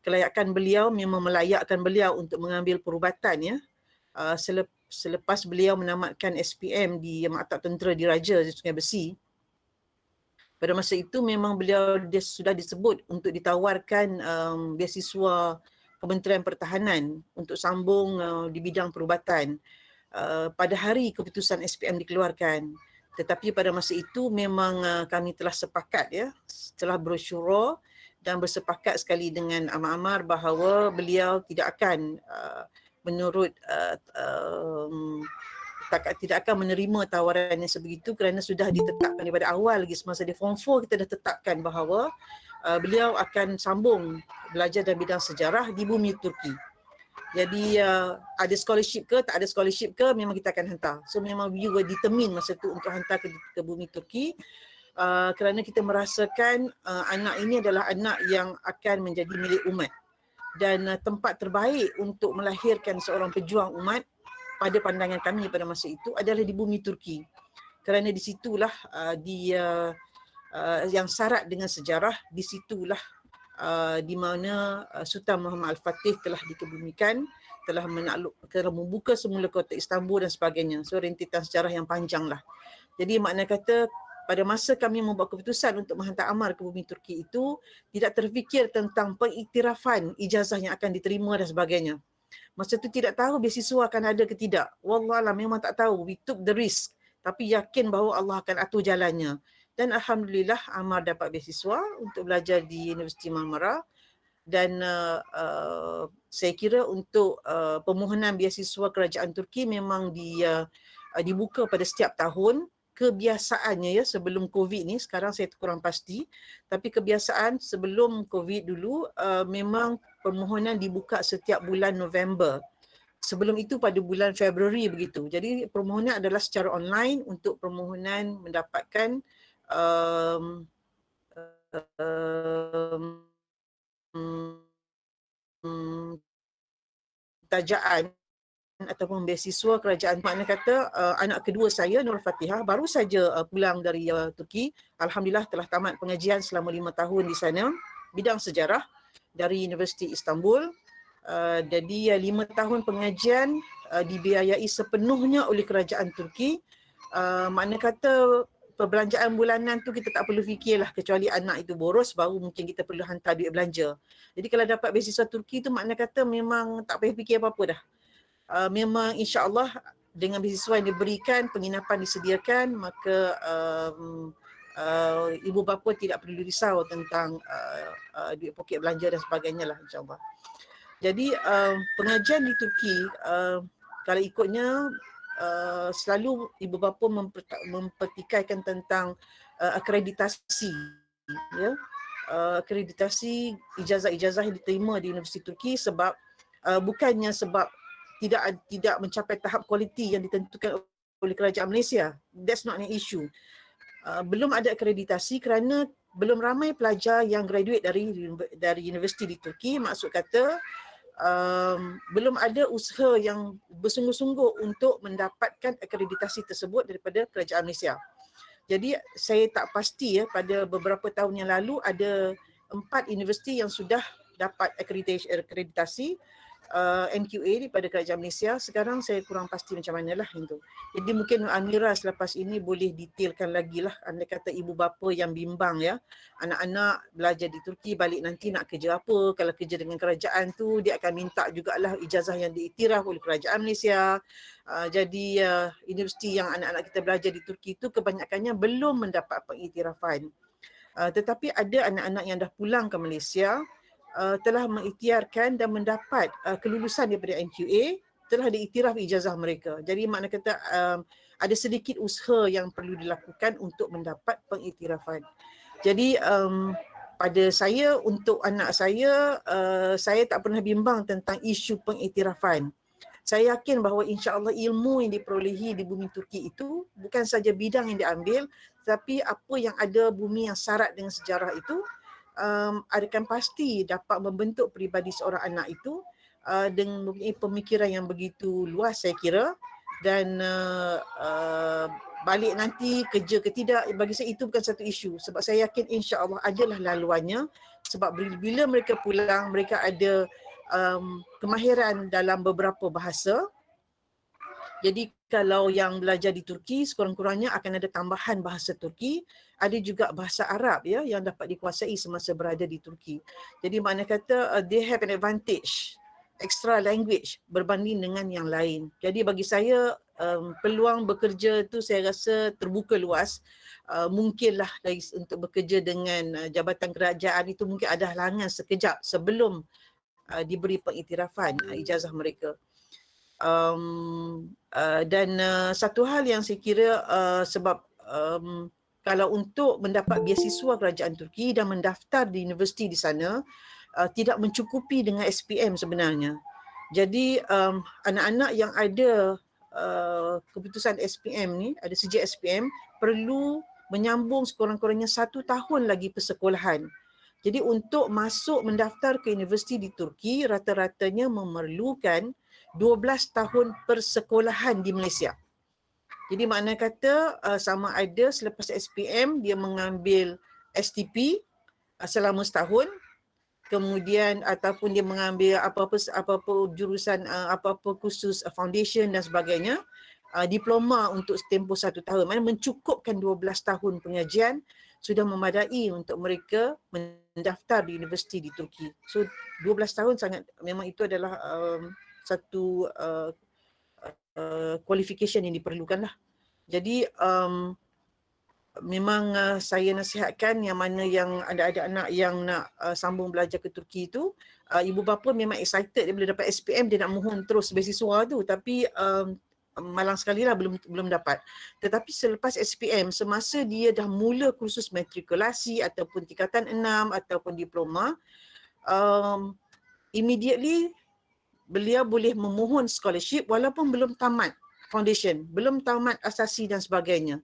kelayakan beliau memang melayakkan beliau untuk mengambil perubatan selepas beliau menamatkan SPM di Maktab Tentera Diraja di Sungai Besi. Pada masa itu memang dia sudah disebut untuk ditawarkan beasiswa Kementerian Pertahanan untuk sambung di bidang perubatan pada hari keputusan SPM dikeluarkan. Tetapi pada masa itu memang kami telah sepakat, ya, setelah bersyura dan bersepakat sekali dengan Amar bahawa beliau tidak akan tidak akan menerima tawaran yang sebegitu kerana sudah ditetapkan daripada awal lagi semasa di Form 4 kita dah tetapkan bahawa beliau akan sambung belajar dalam bidang sejarah di bumi Turki. Jadi ada scholarship ke, tak ada scholarship ke, memang kita akan hantar. So memang we were determined masa tu untuk hantar ke bumi Turki kerana kita merasakan anak ini adalah anak yang akan menjadi milik umat. Dan tempat terbaik untuk melahirkan seorang pejuang umat pada pandangan kami pada masa itu adalah di bumi Turki. Kerana di situlah yang syarat dengan sejarah, di situlah di mana Sultan Muhammad Al-Fatih telah dikebumikan, telah membuka semula kota Istanbul dan sebagainya. So rentetan sejarah yang panjang lah. Jadi makna kata pada masa kami membuat keputusan untuk menghantar Amar ke bumi Turki itu, tidak terfikir tentang pengiktirafan ijazah yang akan diterima dan sebagainya. Masa tu tidak tahu beasiswa akan ada ke tidak. Wallahualam, memang tak tahu. We took the risk. Tapi yakin bahawa Allah akan atur jalannya. Dan Alhamdulillah Amar dapat beasiswa untuk belajar di Universiti Marmara. Dan saya kira untuk permohonan beasiswa kerajaan Turki memang dibuka pada setiap tahun. Kebiasaannya, ya, sebelum COVID ni, sekarang saya kurang pasti, tapi kebiasaan sebelum COVID dulu memang permohonan dibuka setiap bulan November. Sebelum itu pada bulan Februari begitu. Jadi permohonan adalah secara online untuk permohonan mendapatkan tajaan ataupun beasiswa kerajaan. Makna kata anak kedua saya, Nur Fatihah, baru saja pulang dari Turki. Alhamdulillah telah tamat pengajian selama 5 tahun di sana, bidang sejarah dari Universiti Istanbul. Jadi 5 tahun pengajian dibiayai sepenuhnya oleh kerajaan Turki. Makna kata perbelanjaan bulanan tu kita tak perlu fikirlah, kecuali anak itu boros baru mungkin kita perlu hantar duit belanja. Jadi kalau dapat beasiswa Turki tu makna kata memang tak payah fikir apa-apa dah. Memang insya-Allah dengan beasiswa yang diberikan, penginapan disediakan, maka ibu bapa tidak perlu risau tentang duit poket belanja dan sebagainya lah, insya-Allah. Jadi pengajian di Turki kalau ikutnya selalu ibu bapa mempertikaikan tentang akreditasi, ya. Akreditasi ijazah-ijazah yang diterima di Universiti Turki, sebab bukannya sebab tidak mencapai tahap kualiti yang ditentukan oleh kerajaan Malaysia. That's not an issue. Belum ada akreditasi kerana belum ramai pelajar yang graduate dari universiti di Turki. Maksud kata belum ada usaha yang bersungguh-sungguh untuk mendapatkan akreditasi tersebut daripada kerajaan Malaysia. Jadi saya tak pasti, ya, pada beberapa tahun yang lalu ada 4 universiti yang sudah dapat akreditasi MQA daripada kerajaan Malaysia. Sekarang saya kurang pasti macam manalah itu. Jadi mungkin Amira selepas ini boleh detailkan lagi lah, anda kata ibu bapa yang bimbang, ya, anak-anak belajar di Turki balik nanti nak kerja apa. Kalau kerja dengan kerajaan tu dia akan minta jugalah ijazah yang diiktiraf oleh kerajaan Malaysia. Jadi universiti yang anak-anak kita belajar di Turki tu kebanyakannya belum mendapat pengiktirafan. Tetapi ada anak-anak yang dah pulang ke Malaysia, telah mengikhtiarkan dan mendapat kelulusan daripada NQA, telah diiktiraf ijazah mereka. Jadi makna kata ada sedikit usaha yang perlu dilakukan untuk mendapat pengiktirafan. Jadi pada saya, untuk anak saya tak pernah bimbang tentang isu pengiktirafan. Saya yakin bahawa insya-Allah ilmu yang diperolehi di bumi Turki itu bukan saja bidang yang diambil, tapi apa yang ada bumi yang syarat dengan sejarah itu akan pasti dapat membentuk peribadi seorang anak itu dengan mempunyai pemikiran yang begitu luas, saya kira. Dan balik nanti kerja ke tidak, bagi saya itu bukan satu isu, sebab saya yakin insya-Allah adalah laluannya. Sebab bila mereka pulang, mereka ada kemahiran dalam beberapa bahasa, Jadi kalau yang belajar di Turki sekurang-kurangnya akan ada tambahan bahasa Turki, ada juga bahasa Arab ya yang dapat dikuasai semasa berada di Turki. Jadi makna kata they have an advantage, extra language berbanding dengan yang lain. Jadi bagi saya peluang bekerja tu saya rasa terbuka luas. Mungkinlah untuk bekerja dengan jabatan kerajaan itu mungkin ada halangan sekejap sebelum diberi pengiktirafan ijazah mereka. Dan satu hal yang saya kira sebab kalau untuk mendapat beasiswa kerajaan Turki dan mendaftar di universiti di sana tidak mencukupi dengan SPM sebenarnya. Jadi anak-anak yang ada keputusan SPM ni, ada sijil SPM, perlu menyambung sekurang-kurangnya 1 tahun lagi persekolahan. Jadi untuk masuk mendaftar ke universiti di Turki rata-ratanya memerlukan 12 tahun persekolahan di Malaysia. Jadi makna kata sama ada selepas SPM dia mengambil STP selama setahun, kemudian ataupun dia mengambil apa-apa jurusan, apa-apa kursus foundation dan sebagainya, diploma untuk tempoh 1 tahun. Maksudnya mencukupkan 12 tahun pengajian sudah memadai untuk mereka mendaftar di universiti di Turki. So 12 tahun sangat, memang itu adalah satu qualification yang diperlukan lah. Jadi memang saya nasihatkan yang mana yang ada anak yang nak sambung belajar ke Turki itu, ibu bapa memang excited dia bila dapat SPM, dia nak mohon terus beasiswa tu, tapi malang sekali lah belum dapat. Tetapi selepas SPM, semasa dia dah mula kursus matrikulasi ataupun tingkatan 6 ataupun diploma, immediately beliau boleh memohon scholarship walaupun belum tamat foundation, belum tamat asasi dan sebagainya.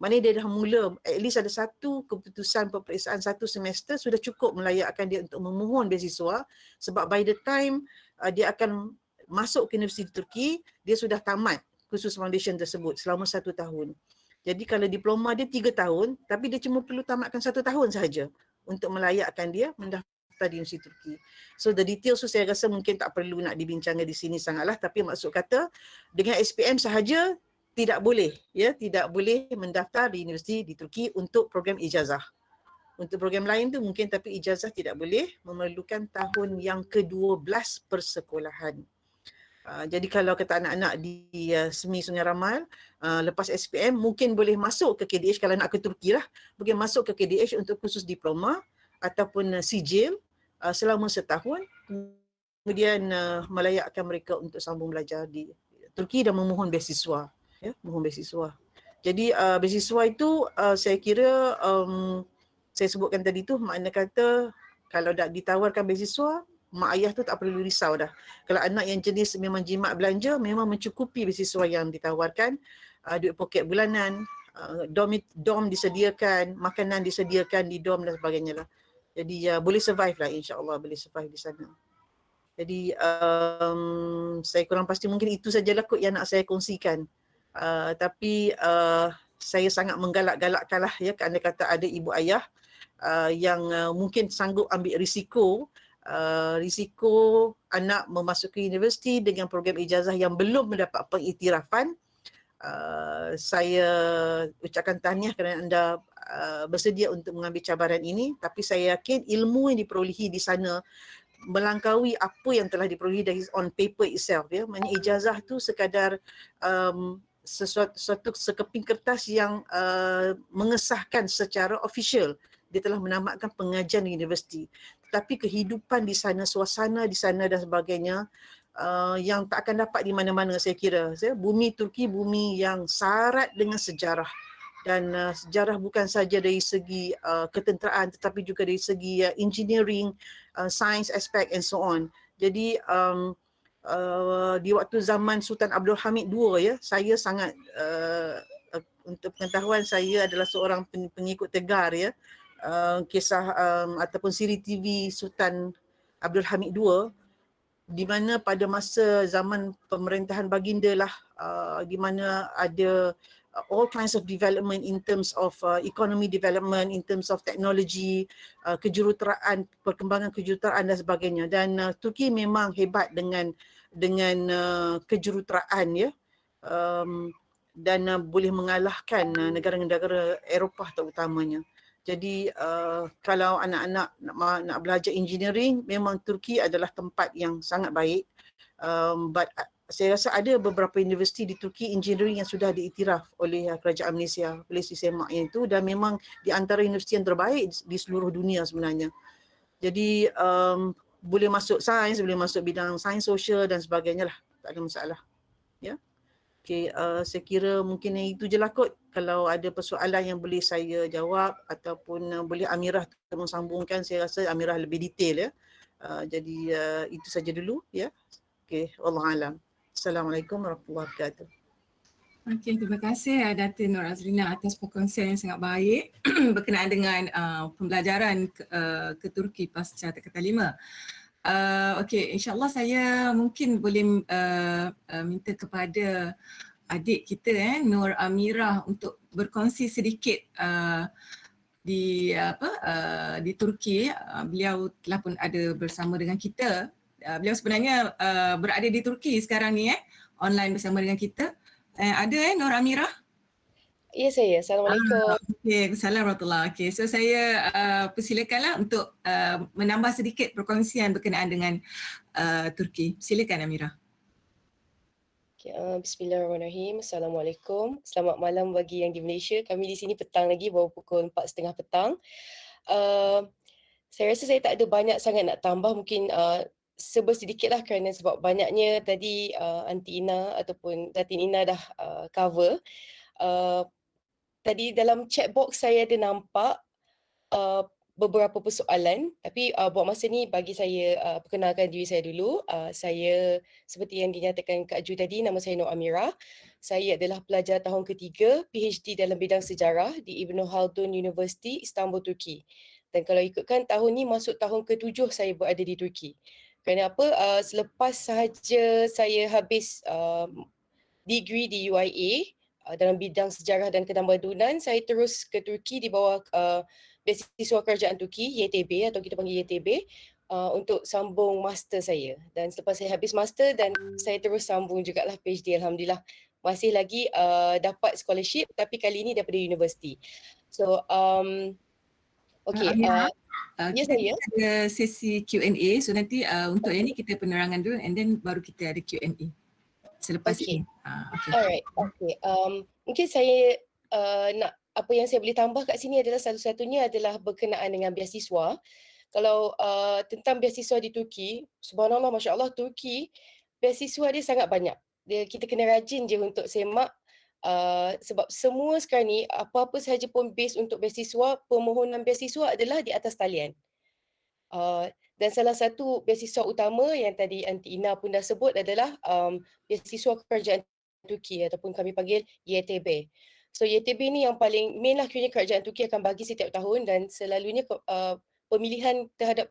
Maknanya dia dah mula, at least ada satu keputusan peperiksaan 1 semester sudah cukup melayakkan dia untuk memohon beasiswa, sebab by the time dia akan masuk ke Universiti Turki, dia sudah tamat kursus foundation tersebut selama 1 tahun. Jadi kalau diploma dia 3 tahun, tapi dia cuma perlu tamatkan 1 tahun sahaja untuk melayakkan dia mendaftar di Universiti Turki. So the details tu saya rasa mungkin tak perlu nak dibincangkan di sini sangatlah, tapi maksud kata dengan SPM sahaja tidak boleh mendaftar di universiti di Turki untuk program ijazah. Untuk program lain tu mungkin, tapi ijazah tidak boleh, memerlukan tahun yang ke-12 persekolahan. Jadi kalau kata anak-anak di SMI Sungai Ramal, lepas SPM mungkin boleh masuk ke KDH, kalau nak ke Turki lah, mungkin masuk ke KDH untuk kursus diploma ataupun sijil selama setahun, kemudian melayakkan mereka untuk sambung belajar di Turki dan memohon beasiswa. Ya, mohon beasiswa. Jadi beasiswa itu saya kira saya sebutkan tadi tu, makna kata kalau dah ditawarkan beasiswa, mak ayah tu tak perlu risau dah. Kalau anak yang jenis memang jimat belanja, memang mencukupi beasiswa yang ditawarkan, duit poket bulanan, dom disediakan, makanan disediakan di dom dan sebagainya lah. Jadi boleh survive lah, insya-Allah boleh survive di sana. Jadi saya kurang pasti, mungkin itu sajalah kot yang nak saya kongsikan. Tapi saya sangat menggalak-galakkan lah ya, kerana kata ada ibu ayah yang mungkin sanggup ambil risiko anak memasuki universiti dengan program ijazah yang belum mendapat pengiktirafan. Saya ucapkan tahniah kerana anda bersedia untuk mengambil cabaran ini, tapi saya yakin ilmu yang diperolehi di sana melangkaui apa yang telah diperolehi dari on paper itself ya. Maksudnya ijazah tu sekadar sesuatu sekeping kertas yang mengesahkan secara official dia telah menamatkan pengajian di universiti, tetapi kehidupan di sana, suasana di sana dan sebagainya yang tak akan dapat di mana-mana saya kira. Bumi Turki bumi yang syarat dengan sejarah, dan sejarah bukan saja dari segi ketenteraan tetapi juga dari segi engineering, science aspect and so on. Jadi di waktu zaman Sultan Abdul Hamid II ya, saya sangat untuk pengetahuan, saya adalah seorang pengikut tegar ya, kisah ataupun siri TV Sultan Abdul Hamid II, di mana pada masa zaman pemerintahan baginda lah, di mana ada all kinds of development in terms of economy development, in terms of technology, kejuruteraan, perkembangan kejuruteraan dan sebagainya. Dan Turki memang hebat dengan kejuruteraan ya. dan boleh mengalahkan negara-negara Eropah terutamanya. Jadi kalau anak-anak nak belajar engineering, memang Turki adalah tempat yang sangat baik. But saya rasa ada beberapa universiti di Turki engineering yang sudah diiktiraf oleh kerajaan Malaysia, oleh SISEMAK itu, dan memang di antara universiti yang terbaik di seluruh dunia sebenarnya. Jadi boleh masuk sains, boleh masuk bidang sains sosial dan sebagainya lah. Tak ada masalah. Ya. Okay, saya kira mungkin itu je lah kot. Kalau ada persoalan yang boleh saya jawab ataupun boleh Amirah tolong sambungkan, saya rasa Amirah lebih detail ya. Jadi itu saja dulu ya. Okay, Wallahualam. Assalamualaikum warahmatullahi wabarakatuh. Okey, terima kasih Datin Nur Azrina atas perkongsian yang sangat baik berkenaan dengan pembelajaran ke Turki pasca Tingkatan 5. Okey, insyaAllah saya mungkin boleh minta kepada adik kita Nur Amirah untuk berkongsi sedikit di Turki. Beliau telah pun ada bersama dengan kita. Beliau sebenarnya berada di Turki sekarang ni online bersama dengan kita. Ada Nur Amirah? Ya, saya. Assalamualaikum. Okey, Assalamualaikum warahmatullahi. Okey, so saya persilakanlah untuk menambah sedikit perkongsian berkenaan dengan Turki. Silakan Amirah. Okay, Bismillahirrahmanirrahim. Assalamualaikum. Selamat malam bagi yang di Malaysia. Kami di sini petang lagi, baru pukul 4.30 petang. Saya rasa saya tak ada banyak sangat nak tambah. Mungkin sedikit lah kerana sebab banyaknya tadi Aunty Ina ataupun Datin Ina dah cover. Tadi dalam chat box saya ada nampak beberapa persoalan, tapi buat masa ni bagi saya perkenalkan diri saya dulu. Saya seperti yang dinyatakan Kak Ju tadi, nama saya Nur Amirah. Saya adalah pelajar tahun ketiga PhD dalam bidang sejarah di Ibn Khaldun University, Istanbul, Turki. Dan kalau ikutkan tahun ni masuk tahun ke-7 saya berada di Turki. Kerana apa? Selepas sahaja saya habis degree di UIA dalam bidang sejarah dan ketambadunan, saya terus ke Turki di bawah beasiswa kerajaan Turki, YTB atau kita panggil YTB, untuk sambung master saya. Dan selepas saya habis master dan saya terus sambung jugalah PhD, Alhamdulillah. Masih lagi dapat scholarship tapi kali ini daripada universiti. So, okay. Ya, saya. Ada sesi Q&A, so nanti untuk yang ni kita penerangan dulu and then baru kita ada Q&A selepas ini. Okay. Alright, okay. Mungkin saya nak, apa yang saya boleh tambah kat sini adalah satu-satunya adalah berkenaan dengan beasiswa. Kalau tentang beasiswa di Turki, subhanallah, Masya Allah, Turki beasiswa dia sangat banyak. Kita kena rajin je untuk semak. Sebab semua sekarang ni, apa-apa sahaja pun base untuk beasiswa, permohonan beasiswa adalah di atas talian. Dan salah satu beasiswa utama yang tadi Aunty Ina pun dah sebut adalah beasiswa kerajaan Turki ataupun kami panggil YTB. So YTB ni yang paling main lah, kiranya kerajaan Turki akan bagi setiap tahun dan selalunya pemilihan terhadap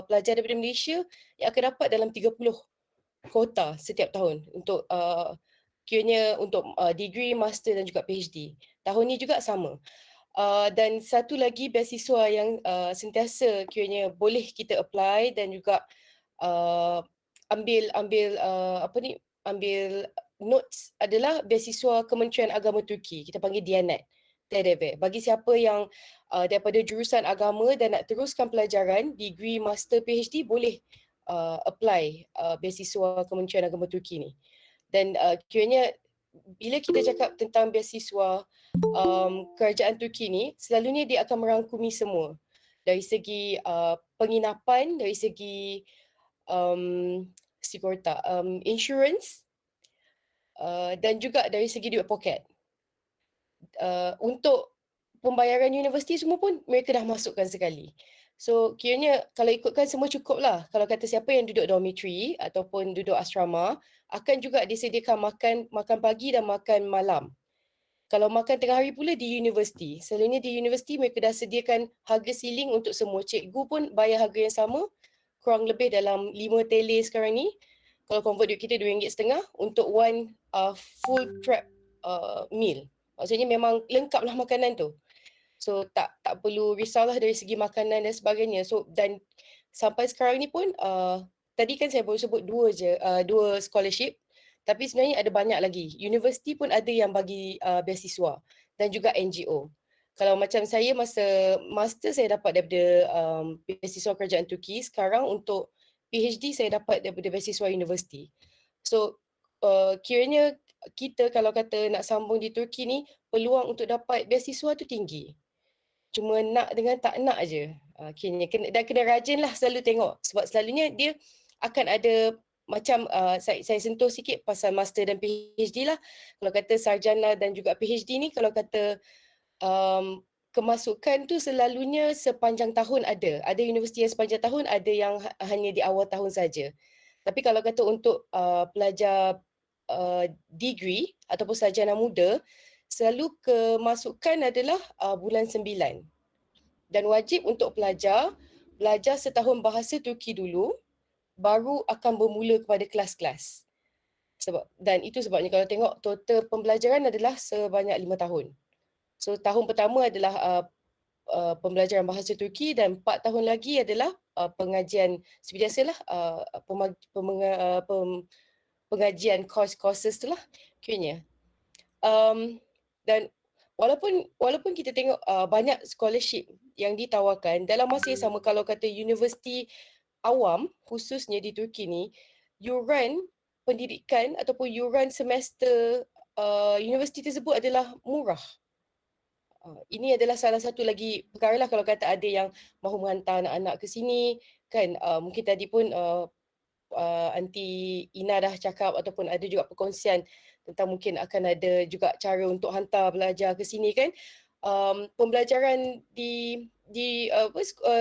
pelajar daripada Malaysia yang akan dapat dalam 30 kota setiap tahun untuk kiranya untuk degree, master dan juga PhD. Tahun ni juga sama. Dan satu lagi beasiswa yang sentiasa kiranya boleh kita apply dan juga ambil notes adalah beasiswa Kementerian Agama Turki. Kita panggil Diyanet. TDV. Bagi siapa yang daripada jurusan agama dan nak teruskan pelajaran degree, master, PhD boleh apply beasiswa Kementerian Agama Turki ni. Dan kiranya bila kita cakap tentang beasiswa kerajaan Turki ni, selalunya dia akan merangkumi semua. Dari segi penginapan, dari segi insurance, dan juga dari segi duit poket. Untuk pembayaran universiti semua pun mereka dah masukkan sekali. So kiranya kalau ikutkan semua cukup lah. Kalau kata siapa yang duduk dormitory ataupun duduk asrama, akan juga disediakan makan pagi dan makan malam. Kalau makan tengah hari pula di universiti. Selalunya di universiti mereka dah sediakan harga ceiling untuk semua. Cikgu pun bayar harga yang sama, kurang lebih dalam 5 tele sekarang ni. Kalau convert duit kita RM2.50 untuk one full prep meal. Maksudnya memang lengkap lah makanan tu. So tak perlu risaulah dari segi makanan dan sebagainya. So dan sampai sekarang ni pun tadi kan saya baru sebut dua scholarship. Tapi sebenarnya ada banyak lagi. Universiti pun ada yang bagi beasiswa dan juga NGO. Kalau macam saya masa master saya dapat daripada beasiswa kerajaan Turki. Sekarang untuk PhD saya dapat daripada beasiswa universiti. So kiranya kita kalau kata nak sambung di Turki ni, peluang untuk dapat beasiswa tu tinggi. Cuma nak dengan tak nak je. Kiranya kena rajin lah selalu tengok. Sebab selalunya dia akan ada macam saya sentuh sikit pasal master dan PhD lah. Kalau kata sarjana dan juga PhD ni, kalau kata kemasukan tu selalunya sepanjang tahun ada. Ada universiti yang sepanjang tahun, ada yang hanya di awal tahun saja. Tapi kalau kata untuk pelajar degree ataupun sarjana muda, selalu kemasukan adalah bulan 9. Dan wajib untuk pelajar belajar setahun bahasa Turki dulu, baru akan bermula kepada kelas-kelas. Dan itu sebabnya kalau tengok total pembelajaran adalah sebanyak 5 tahun. So tahun pertama adalah pembelajaran bahasa Turki dan 4 tahun lagi adalah pengajian seperti biasalah pengajian courses tu lah kiranya. Dan walaupun kita tengok banyak scholarship yang ditawarkan, dalam masa yang sama kalau kata universiti awam khususnya di Turki ni, yuran pendidikan ataupun yuran semester universiti tersebut adalah murah. Ini adalah salah satu lagi perkara lah kalau kata ada yang mahu menghantar anak-anak ke sini kan. Mungkin tadi pun Aunty Ina dah cakap ataupun ada juga perkongsian tentang mungkin akan ada juga cara untuk hantar belajar ke sini kan. Pembelajaran di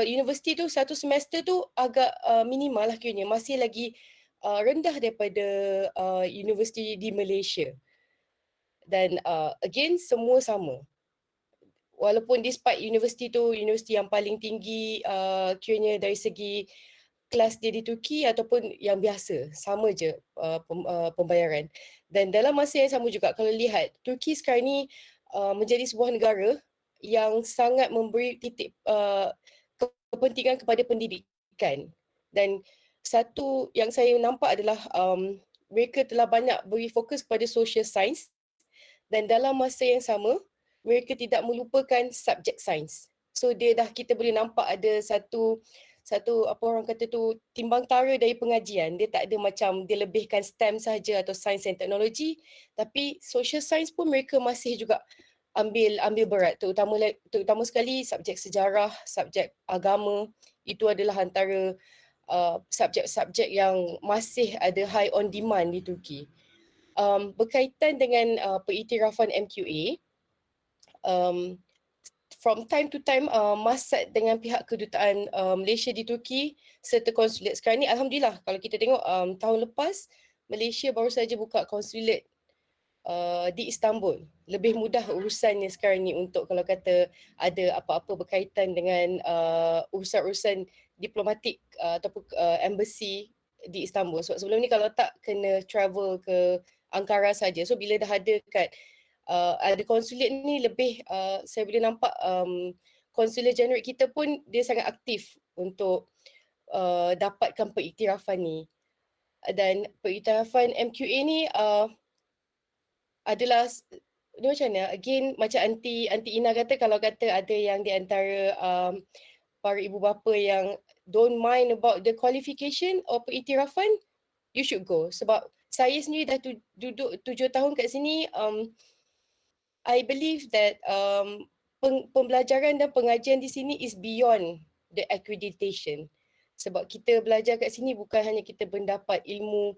universiti tu satu semester tu agak minimal lah kiranya, masih lagi rendah daripada universiti di Malaysia. Dan again semua sama. Walaupun despite universiti tu universiti yang paling tinggi kiranya dari segi kelas dia di Turki ataupun yang biasa, sama je pembayaran. Dan dalam masa yang sama juga kalau lihat Turki sekarang ni menjadi sebuah negara yang sangat memberi titik kepentingan kepada pendidikan. Dan satu yang saya nampak adalah mereka telah banyak beri fokus kepada social science dan dalam masa yang sama mereka tidak melupakan subjek sains. So kita boleh nampak ada satu apa orang kata tu timbang tara dari pengajian. Dia tak ada macam dia lebihkan STEM saja atau sains dan teknologi, tapi social science pun mereka masih juga ambil berat, terutama sekali subjek sejarah, subjek agama. Itu adalah antara subjek-subjek yang masih ada high on demand di Turki. Berkaitan dengan pengiktirafan MQA, from time to time masad dengan pihak kedutaan Malaysia di Turki serta konsulat. Sekarang ni alhamdulillah kalau kita tengok tahun lepas Malaysia baru saja buka konsulat di Istanbul. Lebih mudah urusannya sekarang ni untuk kalau kata ada apa-apa berkaitan dengan urusan-urusan diplomatik ataupun embassy di Istanbul. Sebab sebelum ni kalau tak kena travel ke Ankara saja. So bila dah ada ada konsulat ni lebih saya boleh nampak konsulat jeneral kita pun dia sangat aktif untuk dapatkan pengiktirafan ni. Dan pengiktirafan MQA ni adalah dia macam mana? Again macam Aunty Ina kata, kalau kata ada yang di antara para ibu bapa yang don't mind about the qualification or pengiktirafan, you should go. Sebab saya sendiri dah duduk 7 tahun kat sini. I believe that pembelajaran dan pengajian di sini is beyond the accreditation. Sebab kita belajar kat sini bukan hanya kita mendapat ilmu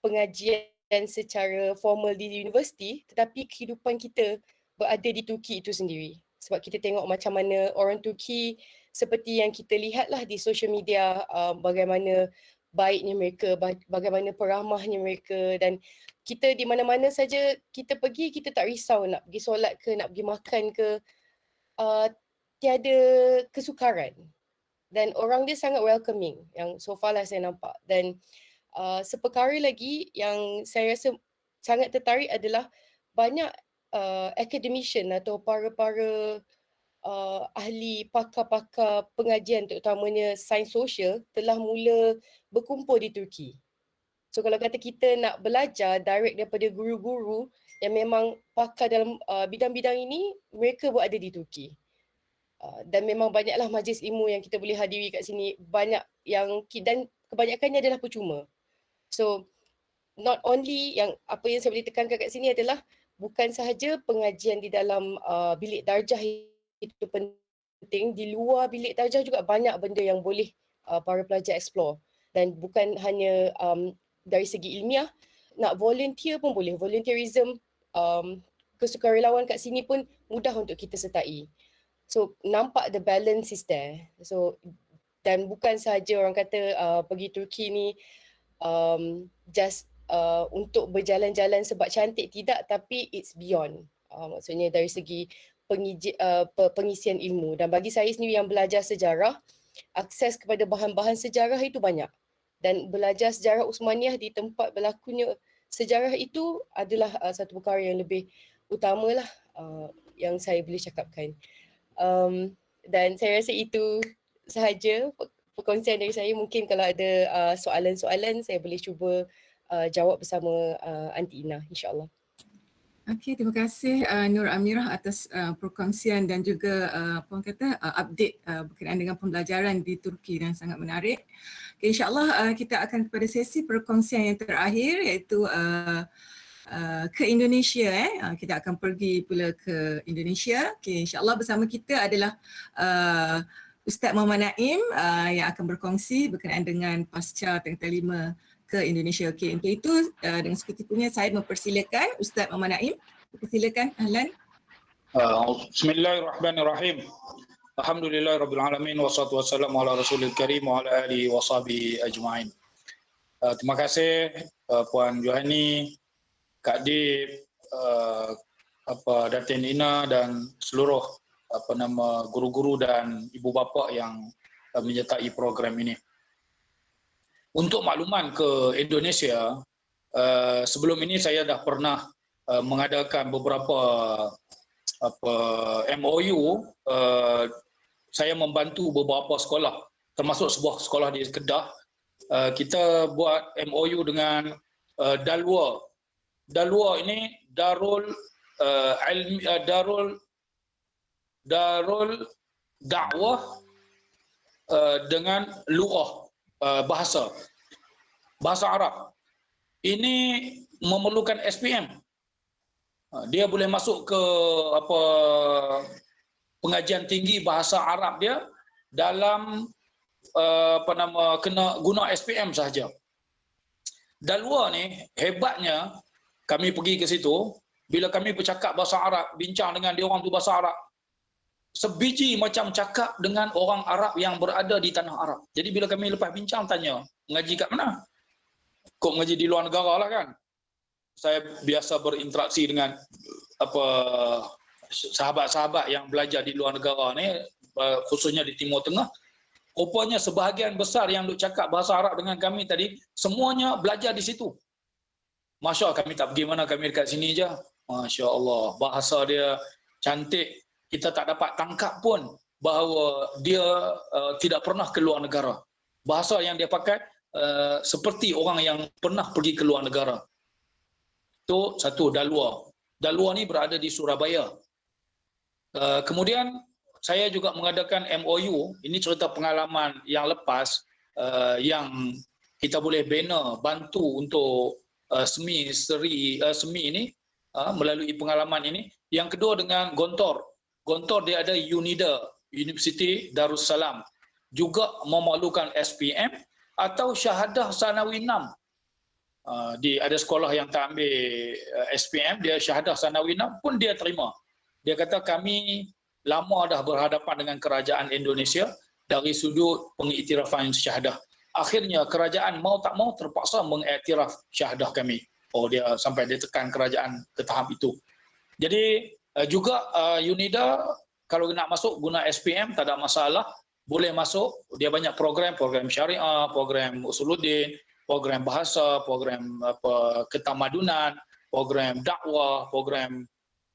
pengajian secara formal di universiti, tetapi kehidupan kita berada di Turki itu sendiri. Sebab kita tengok macam mana orang Turki seperti yang kita lihatlah di social media, bagaimana baiknya mereka, bagaimana peramahnya mereka, dan kita di mana-mana saja kita pergi, kita tak risau nak pergi solat ke, nak pergi makan ke, tiada kesukaran. Dan orang dia sangat welcoming, yang so far lah saya nampak. Dan seperkara lagi yang saya rasa sangat tertarik adalah banyak academician atau para-para ahli pakar-pakar pengajian terutamanya sains sosial telah mula berkumpul di Turki. So kalau kata kita nak belajar direct daripada guru-guru yang memang pakar dalam bidang-bidang ini, mereka berada di Turki. Dan memang banyaklah majlis ilmu yang kita boleh hadiri kat sini, banyak yang, dan kebanyakannya adalah percuma. So not only yang apa yang saya boleh tekankan kat sini adalah bukan sahaja pengajian di dalam bilik darjah itu penting, di luar bilik darjah juga banyak benda yang boleh para pelajar explore. Dan bukan hanya dari segi ilmiah, nak volunteer pun boleh. Volunteerism, kesukarelawan kat sini pun mudah untuk kita sertai. So nampak the balance is there. So dan bukan sahaja orang kata pergi Turki ni just untuk berjalan-jalan sebab cantik, tidak, tapi it's beyond. Maksudnya dari segi pengisian ilmu. Dan bagi saya sendiri yang belajar sejarah, akses kepada bahan-bahan sejarah itu banyak. Dan belajar sejarah Uthmaniyah di tempat berlakunya sejarah itu adalah satu perkara yang lebih utamalah yang saya boleh cakapkan. Dan saya rasa itu sahaja perkongsian dari saya. Mungkin kalau ada soalan-soalan, saya boleh cuba jawab bersama Aunty Ina, insyaAllah. Okey, terima kasih Nur Amirah atas perkongsian dan juga update berkenaan dengan pembelajaran di Turki dan sangat menarik. Okay, InsyaAllah kita akan kepada sesi perkongsian yang terakhir, iaitu ke Indonesia. Kita akan pergi pula ke Indonesia. Okay, InsyaAllah bersama kita adalah Ustaz Muhammad Naim yang akan berkongsi berkenaan dengan pasca Tingkatan 5 ke Indonesia. Okay, untuk itu dengan seketiknya saya mempersilakan Ustaz Muhammad Naim. Persilakan, ahlan. Bismillahirrahmanirrahim. Alhamdulillahirrabbilalamin wassalatu wassalamu ala rasulil karim wa ala alihi wa sahbihi ajma'in. Terima kasih Puan Johani, Kak Dip, Datin Ina dan seluruh guru-guru dan ibu bapa yang menyertai program ini. Untuk makluman ke Indonesia, sebelum ini saya dah pernah mengadakan beberapa MOU. Saya membantu beberapa sekolah, termasuk sebuah sekolah di Kedah. Kita buat MOU dengan Dalwa. Dalwa ini Darul Dakwah dengan lughah bahasa Arab. Ini memerlukan SPM. Dia boleh masuk ke pengajian tinggi bahasa Arab dia dalam kena guna SPM sahaja. Dalwa ni hebatnya, kami pergi ke situ, bila kami bercakap bahasa Arab, bincang dengan dia orang tu bahasa Arab, sebiji macam cakap dengan orang Arab yang berada di tanah Arab. Jadi bila kami lepas bincang tanya, mengaji kat mana? Kok mengaji di luar negara lah kan. Saya biasa berinteraksi dengan sahabat-sahabat yang belajar di luar negara ni, khususnya di Timur Tengah. Rupanya sebahagian besar yang duk cakap bahasa Arab dengan kami tadi, semuanya belajar di situ. Masya Allah, kami tak pergi mana, kami dekat sini je. Masya Allah, bahasa dia cantik. Kita tak dapat tangkap pun bahawa dia tidak pernah ke luar negara. Bahasa yang dia pakai seperti orang yang pernah pergi ke luar negara. Itu satu, Dalwa. Dalwa ni berada di Surabaya. Kemudian saya juga mengadakan MOU, ini cerita pengalaman yang lepas, yang kita boleh bina, bantu untuk semi ini, melalui pengalaman ini. Yang kedua dengan Gontor. Gontor dia ada UNIDA, University Darussalam, juga memerlukan SPM atau syahadah sanawi 6. Ada sekolah yang tak ambil SPM, dia syahadah sanawi 6 pun dia terima. Dia kata kami lama dah berhadapan dengan kerajaan Indonesia dari sudut pengiktirafan syahadah. Akhirnya kerajaan mau tak mau terpaksa mengiktiraf syahadah kami. Oh, dia sampai dia tekan kerajaan ke tahap itu. Jadi juga UNIDA kalau nak masuk guna SPM tak ada masalah, boleh masuk. Dia banyak program syariah, program usuluddin, program bahasa, program ketamadunan, program dakwah, program.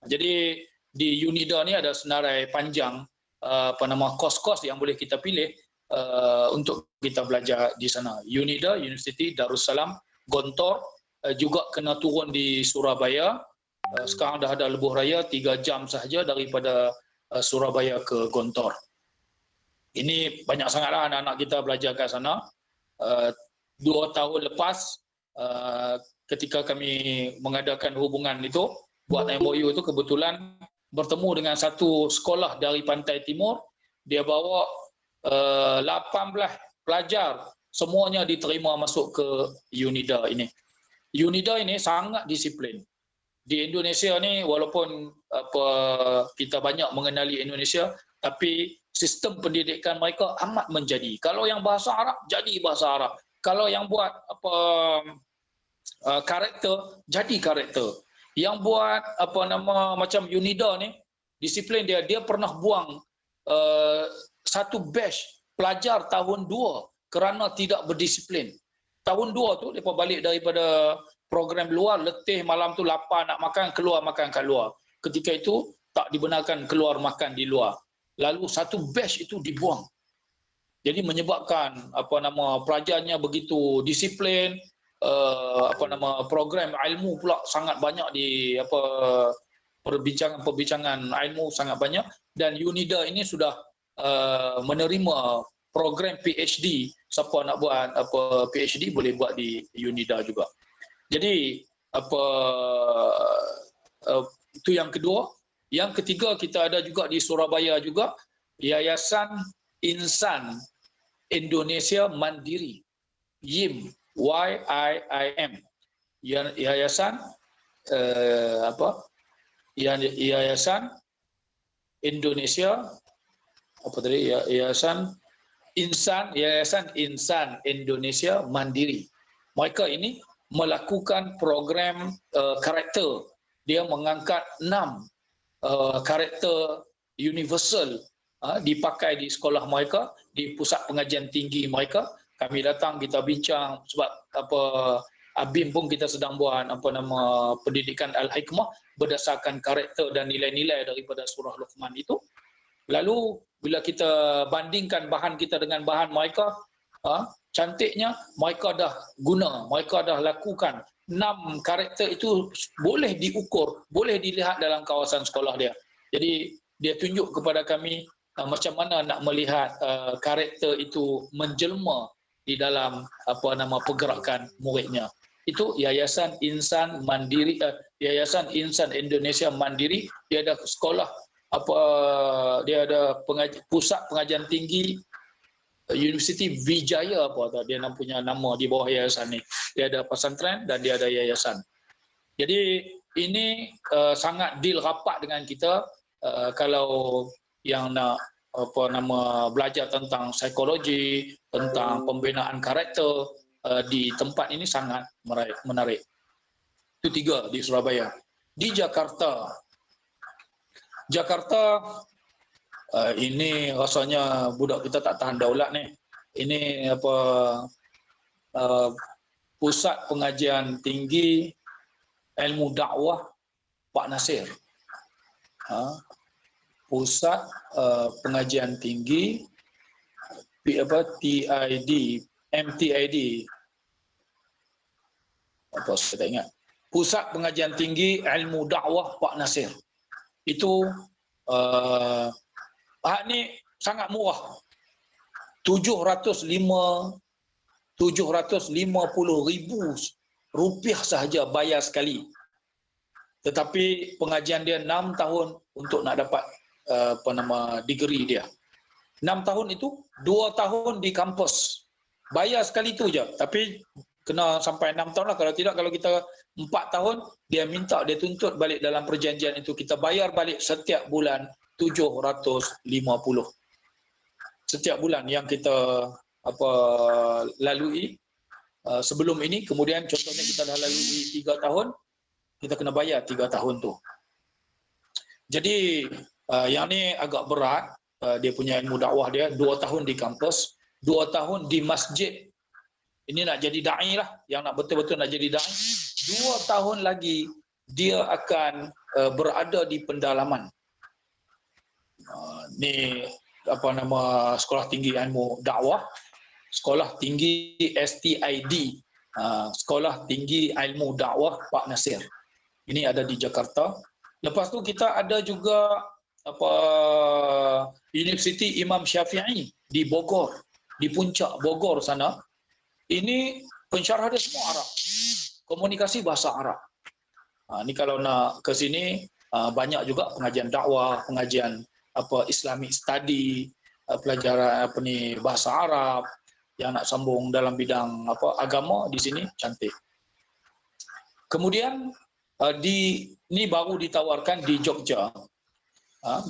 Jadi di UNIDA ni ada senarai panjang kos-kos yang boleh kita pilih untuk kita belajar di sana. UNIDA, University Darussalam, Gontor, juga kena turun di Surabaya. Sekarang dah ada lebuh raya 3 jam sahaja daripada Surabaya ke Gontor. Ini banyak sangatlah anak-anak kita belajar kat sana. 2 tahun lepas ketika kami mengadakan hubungan itu, buat MOU itu, kebetulan bertemu dengan satu sekolah dari Pantai Timur. Dia bawa 18 pelajar, semuanya diterima masuk ke UNIDA ini. UNIDA ini sangat disiplin. Di Indonesia ni walaupun kita banyak mengenali Indonesia, tapi sistem pendidikan mereka amat menjadi. Kalau yang bahasa Arab, jadi bahasa Arab. Kalau yang buat karakter, jadi karakter. Yang buat macam UNIDA ni, disiplin dia pernah buang satu batch pelajar tahun 2 kerana tidak berdisiplin. Tahun 2 tu mereka balik daripada program luar, letih malam tu lapar nak makan, keluar makan kat luar. Ketika itu tak dibenarkan keluar makan di luar. Lalu satu batch itu dibuang. Jadi menyebabkan pelajarnya begitu disiplin, program ilmu pula sangat banyak di perbincangan ilmu sangat banyak, dan UNIDA ini sudah menerima program PhD. Siapa nak buat PhD boleh buat di UNIDA juga. Jadi itu yang kedua. Yang ketiga, kita ada juga di Surabaya juga Yayasan Insan Indonesia Mandiri, YIM, YIIM. Yayasan Yayasan Indonesia Yayasan Insan Indonesia Mandiri. Mereka ini melakukan program karakter. Dia mengangkat 6 karakter universal dipakai di sekolah mereka, di pusat pengajian tinggi mereka. Kami datang, kita bincang, sebab ABIM pun kita sedang buat pendidikan Al-Hikmah berdasarkan karakter dan nilai-nilai daripada surah Luqman itu. Lalu bila kita bandingkan bahan kita dengan bahan mereka, cantiknya mereka dah guna, mereka dah lakukan 6 karakter itu, boleh diukur, boleh dilihat dalam kawasan sekolah dia. Jadi dia tunjuk kepada kami macam mana nak melihat karakter itu menjelma di dalam pergerakan muridnya. Itu Yayasan Insan Mandiri, Yayasan Insan Indonesia Mandiri. Dia ada sekolah dia ada pusat pengajian tinggi, Universiti Vijaya dia punya nama di bawah yayasan ni. Dia ada pesantren dan dia ada yayasan. Jadi ini sangat deal rapat dengan kita kalau yang nak belajar tentang psikologi, tentang pembinaan karakter di tempat ini sangat menarik. Itu 3 di Surabaya. Di Jakarta ini rasanya budak kita tak tahan daulat ni. Ini Pusat Pengajian Tinggi Ilmu Dakwah Pak Nasir. Pusat Pengajian Tinggi MTID. Saya tak ingat. Pusat Pengajian Tinggi Ilmu Dakwah Pak Nasir. Itu ni sangat murah. 750,000 rupiah sahaja bayar sekali. Tetapi pengajian dia 6 tahun untuk nak dapat degree dia. 6 tahun itu 2 tahun di kampus. Bayar sekali tu je. Tapi kena sampai 6 tahun lah. Kalau tidak, kalau kita 4 tahun, dia tuntut balik dalam perjanjian itu. Kita bayar balik setiap bulan 750. Setiap bulan yang kita lalui sebelum ini, kemudian contohnya kita dah lalui 3 tahun, kita kena bayar 3 tahun tu. Jadi yang ni agak berat, dia punya ilmu dakwah dia 2 tahun di kampus, 2 tahun di masjid. Ini nak jadi da'i lah, yang nak betul-betul nak jadi da'i. 2 tahun lagi dia akan berada di pendalaman. Ni Sekolah Tinggi Ilmu Dakwah, Sekolah Tinggi STID, Sekolah Tinggi Ilmu Dakwah Pak Nasir. Ini ada di Jakarta. Lepas tu kita ada juga Universiti Imam Syafi'i di Bogor, di puncak Bogor sana. Ini pensyarah dia semua Arab. Komunikasi bahasa Arab. Ini kalau nak ke sini banyak juga pengajian dakwah, pengajian Islamic study, pelajaran bahasa Arab yang nak sambung dalam bidang agama di sini cantik. Kemudian ini baru ditawarkan di Jogja.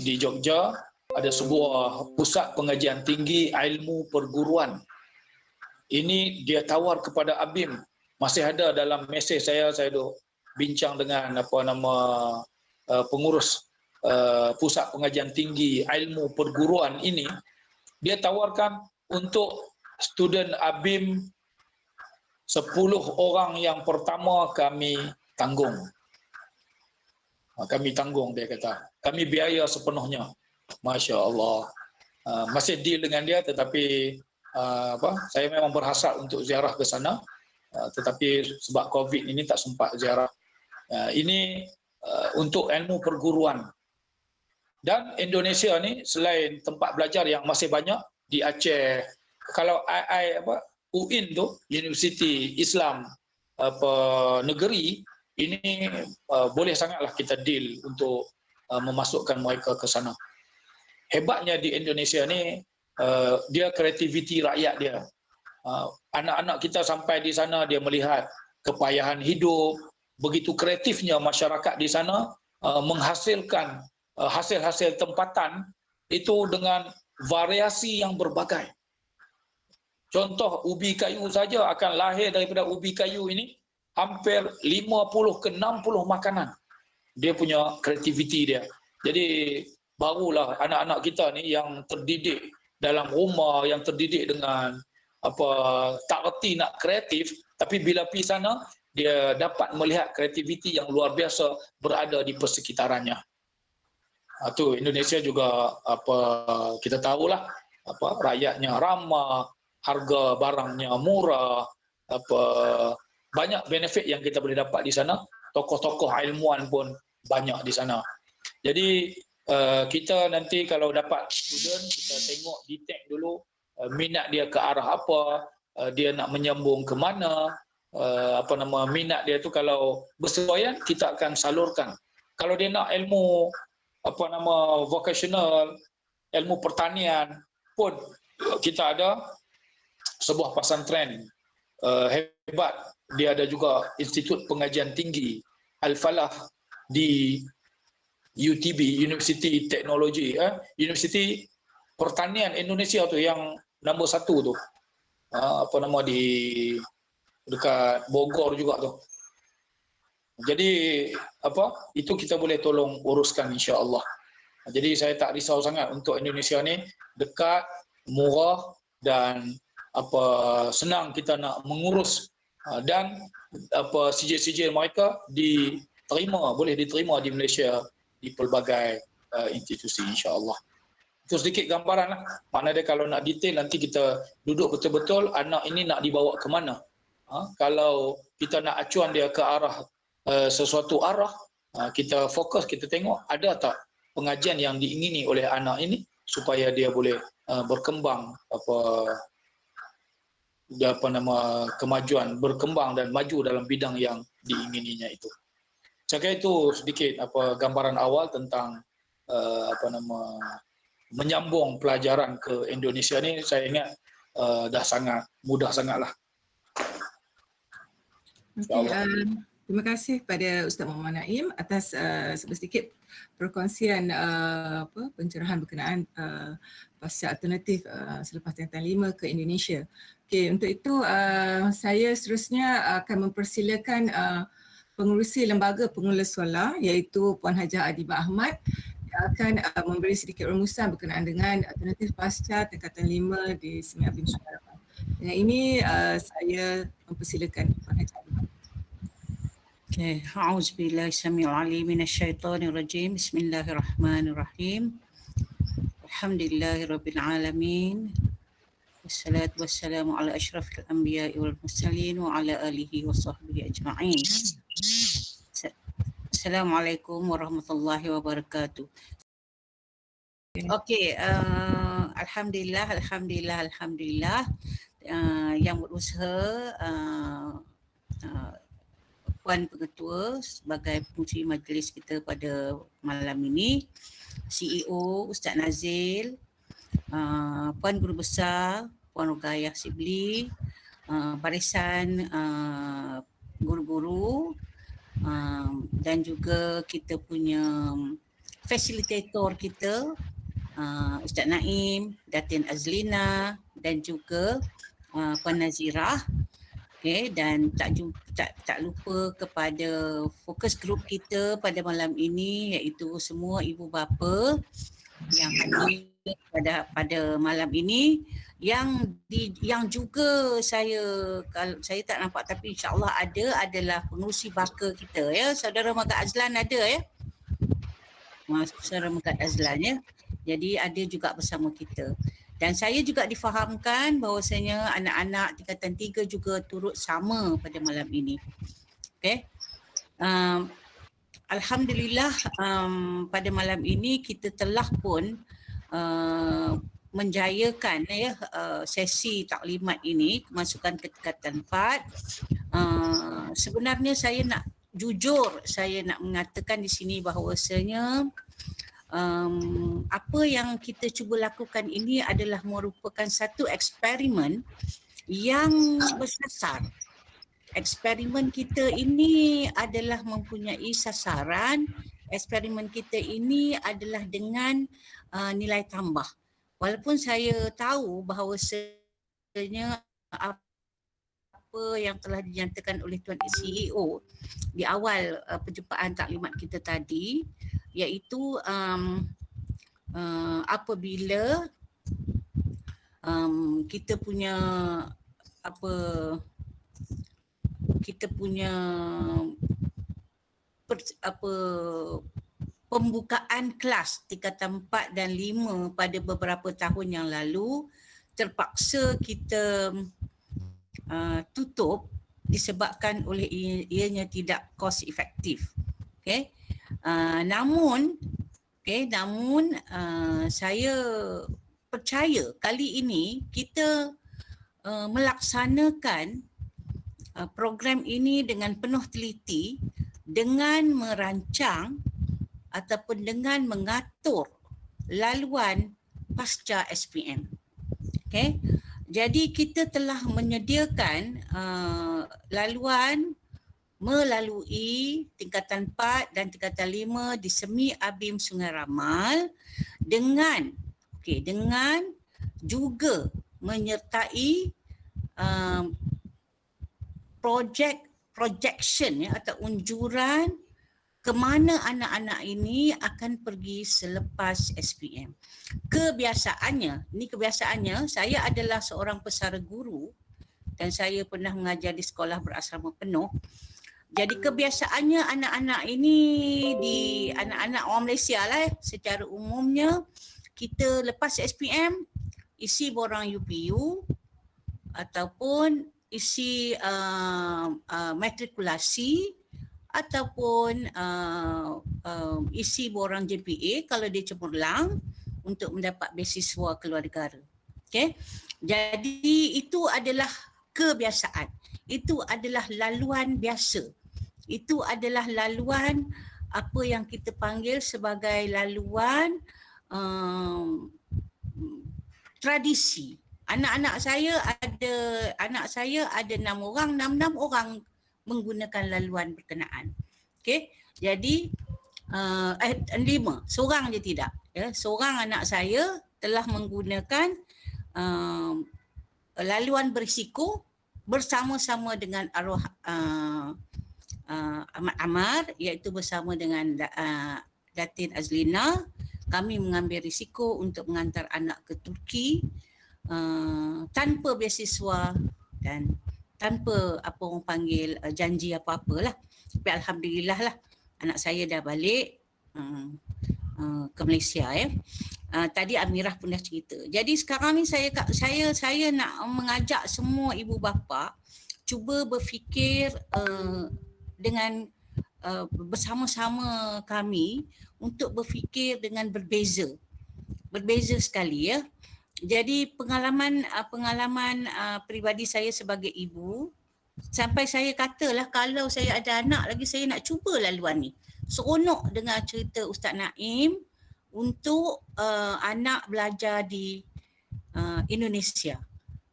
Di Jogja ada sebuah pusat pengajian tinggi ilmu perguruan. Ini dia tawar kepada ABIM. Masih ada dalam mesej saya duk bincang dengan pengurus pusat pengajian tinggi ilmu perguruan ini. Dia tawarkan untuk student ABIM 10 orang yang pertama kami tanggung. Kami tanggung, dia kata. Kami biaya sepenuhnya. Masya Allah. Masih deal dengan dia, tetapi saya memang berhasrat untuk ziarah ke sana. Tetapi sebab COVID ini tak sempat ziarah. Ini untuk ilmu perguruan. Dan Indonesia ni selain tempat belajar yang masih banyak di Aceh, kalau UIN tu, Universiti Islam Negeri, ini boleh sangatlah kita deal untuk memasukkan mereka ke sana. Hebatnya di Indonesia ni, dia kreativiti rakyat dia. Anak-anak kita sampai di sana, dia melihat kepayahan hidup, begitu kreatifnya masyarakat di sana menghasilkan hasil-hasil tempatan itu dengan variasi yang berbagai. Contoh, ubi kayu saja akan lahir daripada ubi kayu ini hampir 50 ke 60 makanan. Dia punya kreativiti dia. Jadi barulah anak-anak kita ni yang terdidik dalam rumah, yang terdidik dengan tak erti nak kreatif, tapi bila pergi sana dia dapat melihat kreativiti yang luar biasa berada di persekitarannya. Tu Indonesia juga kita tahulah rakyatnya ramah, harga barangnya murah, banyak benefit yang kita boleh dapat di sana. Tokoh-tokoh ilmuwan pun banyak di sana. Jadi kita nanti kalau dapat student, kita tengok detect dulu minat dia ke arah apa, dia nak menyambung ke mana, minat dia tu kalau bersesuaian kita akan salurkan. Kalau dia nak ilmu vocational, ilmu pertanian pun kita ada sebuah pesantren hebat. Dia ada juga Institut Pengajian Tinggi Al-Falah di UTB, Universiti Teknologi, Universiti Pertanian Indonesia tu yang nombor 1 tu. Di dekat Bogor juga tu. Jadi itu kita boleh tolong uruskan insya-Allah. Jadi saya tak risau sangat untuk Indonesia ni, dekat, murah dan senang kita nak mengurus, dan sijil-sijil mereka boleh diterima di Malaysia di pelbagai institusi insya-Allah. Itu sedikit gambaran lah. Maknanya kalau nak detail nanti kita duduk betul-betul anak ini nak dibawa ke mana. Kalau kita nak acuan dia ke arah sesuatu arah, kita fokus, kita tengok ada tak pengajian yang diingini oleh anak ini supaya dia boleh berkembang kemajuan, berkembang dan maju dalam bidang yang diingininya itu. Saya kira itu sedikit gambaran awal tentang menyambung pelajaran ke Indonesia ni. Saya ingat dah sangat mudah sangatlah. Terima kasih kepada Ustaz Muhammad Naim atas sedikit perkongsian pencerahan berkenaan pasca alternatif selepas Tingkatan 5 ke Indonesia. Okey, untuk itu saya seterusnya akan mempersilakan pengurusi Lembaga Pengelola Sekolah iaitu Puan Hajah Adibah Ahmad yang akan memberi sedikit rumusan berkenaan dengan alternatif pasca Tingkatan 5 di SMI ABIM Sungai Ramal. Dengan ini saya mempersilakan Puan Hajah Adibah. Okay. A'udzubillahi samiul alim minasyaitonir rajim. Bismillahirrahmanirrahim. Alhamdulillahirabbil alamin. Wassalatu wassalamu ala asyrafil anbiya'i wal mursalin wa ala alihi wa sahbihi ajma'in. Assalamualaikum warahmatullahi wabarakatuh. Okey, alhamdulillah yang berusaha Puan Pengetua sebagai pengerusi majlis kita pada malam ini, CEO Ustaz Nazil, Puan Guru Besar Puan Rugayah Sibli, barisan guru-guru, dan juga kita punya fasilitator kita, Ustaz Naim, Datin Azlina dan juga Puan Nazirah. Okay, dan tak lupa kepada fokus grup kita pada malam ini, iaitu semua ibu bapa yang hadir pada malam ini, yang juga kalau saya tak nampak tapi insya-Allah adalah pengurusi baka kita, ya. Saudara Megat Azlan ada, ya. Saudara Megat Azlan, ya. Jadi ada juga bersama kita. Dan saya juga difahamkan bahawasanya anak-anak tingkatan 3 juga turut sama pada malam ini. Okey. Alhamdulillah, pada malam ini kita telah pun menjayakan, ya, sesi taklimat ini, kemasukan ke tingkatan 4. Sebenarnya saya nak mengatakan di sini bahawasanya apa yang kita cuba lakukan ini adalah merupakan satu eksperimen yang bersasar. Eksperimen kita ini adalah mempunyai sasaran. Eksperimen kita ini adalah dengan nilai tambah. Walaupun saya tahu bahawasanya apa yang telah dinyatakan oleh Tuan CEO di awal perjumpaan taklimat kita tadi, iaitu apabila kita punya pembukaan kelas tingkatan 4 dan 5 pada beberapa tahun yang lalu terpaksa kita tutup disebabkan oleh ianya tidak cost efektif. Okay. Namun saya percaya kali ini kita melaksanakan program ini dengan penuh teliti, dengan merancang ataupun dengan mengatur laluan pasca SPM. Okay. Jadi kita telah menyediakan laluan melalui tingkatan 4 dan tingkatan 5 di Semi Abim Sungai Ramal dengan menyertai projection, ya, atau unjuran ke mana anak-anak ini akan pergi selepas SPM. Kebiasaannya, saya adalah seorang pesara guru dan saya pernah mengajar di sekolah berasrama penuh. Jadi kebiasaannya anak-anak ini anak-anak orang Malaysia lah, secara umumnya kita lepas SPM isi borang UPU ataupun isi matrikulasi ataupun isi borang JPA kalau dia cemerlang untuk mendapat beasiswa keluar negara. Okay? Jadi itu adalah kebiasaan. Itu adalah laluan biasa. Itu adalah laluan apa yang kita panggil sebagai laluan tradisi. Anak saya ada 6 orang, 6 orang menggunakan laluan berkenaan. Okey. Jadi 5, seorang je tidak. Ya, seorang anak saya telah menggunakan laluan berisiko bersama-sama dengan arwah Ahmad Amar, iaitu bersama dengan Datin Azlina. Kami mengambil risiko untuk mengantar anak ke Turki tanpa beasiswa dan tanpa apa orang panggil janji apa-apalah. Tapi alhamdulillah lah anak saya dah balik ke Malaysia ya. Tadi Amirah pun dah cerita. Jadi sekarang ni saya nak mengajak semua ibu bapa cuba berfikir dengan bersama-sama kami untuk berfikir dengan berbeza sekali ya. Jadi pengalaman peribadi saya sebagai ibu, sampai saya katalah kalau saya ada anak lagi saya nak cuba laluan ni. Seronok dengar cerita Ustaz Naim untuk anak belajar di Indonesia.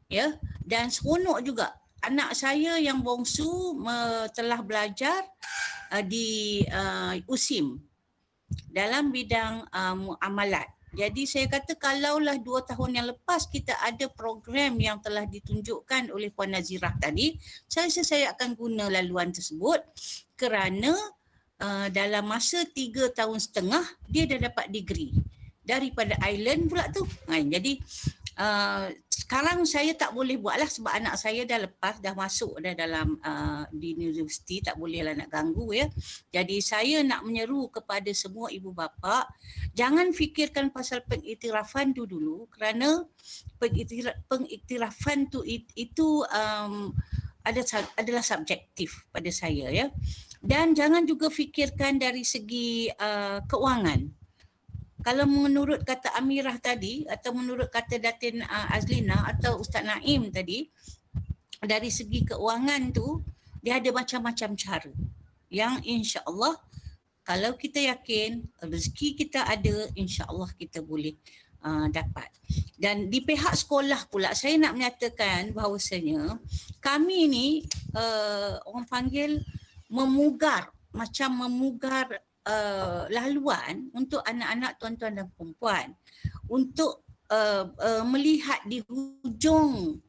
Ya, dan seronok juga anak saya yang bongsu telah belajar di USIM dalam bidang muamalat. Jadi saya kata kalaulah 2 tahun yang lepas kita ada program yang telah ditunjukkan oleh Puan Nazirah tadi, saya rasa saya akan guna laluan tersebut kerana dalam masa 3 tahun setengah dia dah dapat degree daripada Ireland pula tu. Jadi sekarang saya tak boleh buatlah sebab anak saya dah lepas, dah masuk dah dalam di universiti, tak bolehlah nak ganggu ya. Jadi saya nak menyeru kepada semua ibu bapa, jangan fikirkan pasal pengiktirafan tu dulu kerana pengiktirafan tu itu adalah subjektif pada saya ya. Dan jangan juga fikirkan dari segi keuangan. Kalau menurut kata Amirah tadi atau menurut kata Datin Azlina atau Ustaz Naim tadi, dari segi keuangan tu dia ada macam-macam cara yang insya-Allah kalau kita yakin rezeki kita ada, insya-Allah kita boleh dapat. Dan di pihak sekolah pula saya nak menyatakan bahawasanya kami ni orang panggil memugar laluan untuk anak-anak tuan-tuan dan perempuan untuk melihat di hujung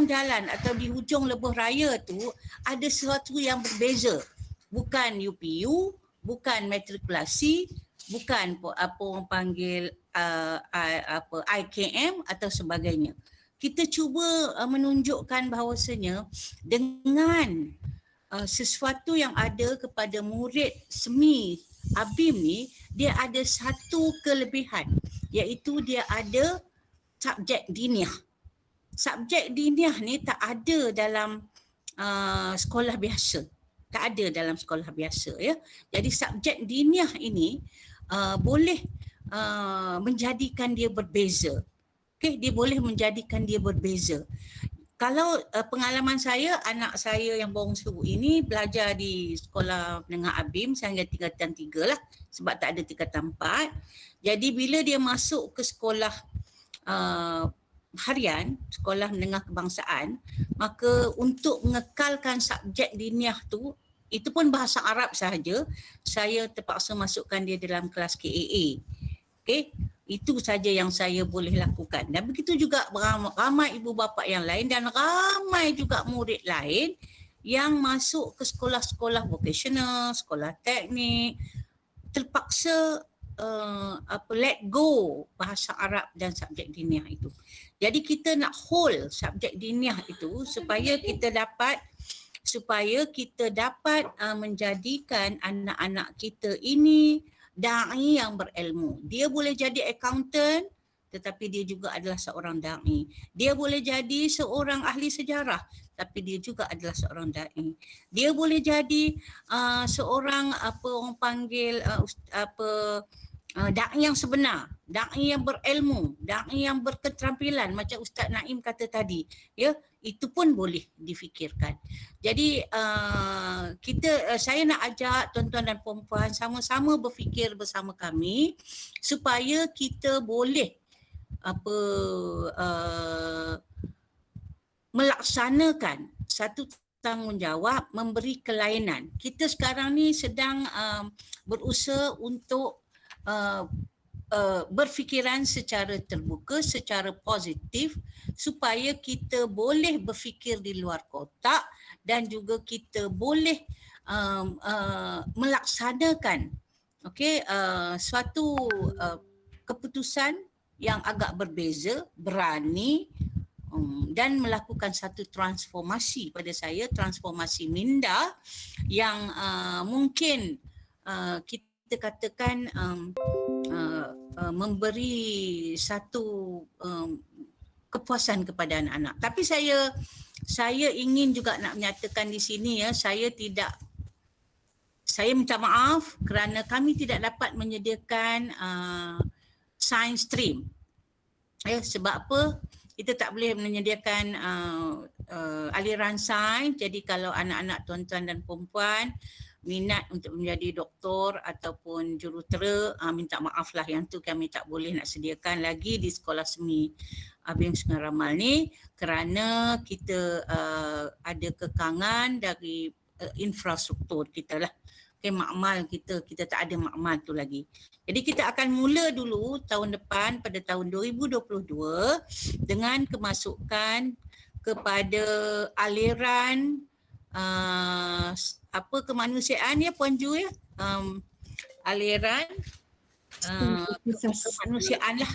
jalan atau di hujung lebuh raya tu ada sesuatu yang berbeza, bukan UPU, bukan matrikulasi, bukan apa orang panggil IKM atau sebagainya. Kita cuba menunjukkan bahawasanya dengan sesuatu yang ada kepada murid semi ABIM ni, dia ada satu kelebihan, iaitu dia ada subjek diniah. Subjek diniah ni tak ada dalam sekolah biasa. Tak ada dalam sekolah biasa ya. Jadi subjek diniah ini boleh menjadikan dia berbeza. Okey, dia boleh menjadikan dia berbeza. Kalau pengalaman saya, anak saya yang bongsu ini belajar di sekolah menengah ABIM sehingga tingkatan 3 lah sebab tak ada tingkatan 4. Jadi bila dia masuk ke sekolah harian, sekolah menengah kebangsaan, maka untuk mengekalkan subjek diniah tu, itu pun bahasa Arab sahaja, saya terpaksa masukkan dia dalam kelas KAA. Okey. Itu saja yang saya boleh lakukan. Dan begitu juga ramai ibu bapa yang lain dan ramai juga murid lain yang masuk ke sekolah-sekolah vocational, sekolah teknik, terpaksa let go bahasa Arab dan subjek diniah itu. Jadi kita nak hold subjek diniah itu supaya kita dapat menjadikan anak-anak kita ini da'i yang berilmu. Dia boleh jadi accountant tetapi dia juga adalah seorang da'i. Dia boleh jadi seorang ahli sejarah tapi dia juga adalah seorang da'i. Dia boleh jadi seorang orang panggil da'i yang sebenar, da'i yang berilmu, da'i yang berketerampilan macam Ustaz Naim kata tadi. Ya, itu pun boleh difikirkan. Jadi saya nak ajak tuan-tuan dan perempuan sama-sama berfikir bersama kami supaya kita boleh melaksanakan satu tanggungjawab memberi kelainan. Kita sekarang ni sedang berusaha untuk berfikiran secara terbuka, secara positif supaya kita boleh berfikir di luar kotak dan juga kita boleh melaksanakan suatu keputusan yang agak berbeza, berani dan melakukan satu transformasi pada saya, transformasi minda yang mungkin kita kita katakan memberi satu kepuasan kepada anak-anak. Tapi saya ingin juga nak menyatakan di sini ya, saya minta maaf kerana kami tidak dapat menyediakan science stream. Ya, sebab apa? Kita tak boleh menyediakan aliran sains. Jadi kalau anak-anak tuan-tuan dan perempuan minat untuk menjadi doktor ataupun jurutera, minta maaf lah, yang tu kami tak boleh nak sediakan lagi di Sekolah Semi ABIM Sungai Ramal ni kerana kita ada kekangan dari infrastruktur kita lah. Okay, makmal kita tak ada makmal tu lagi. Jadi kita akan mula dulu tahun depan pada tahun 2022 dengan kemasukan kepada aliran kemanusiaan ya Puan Ju ya, aliran kemanusiaan lah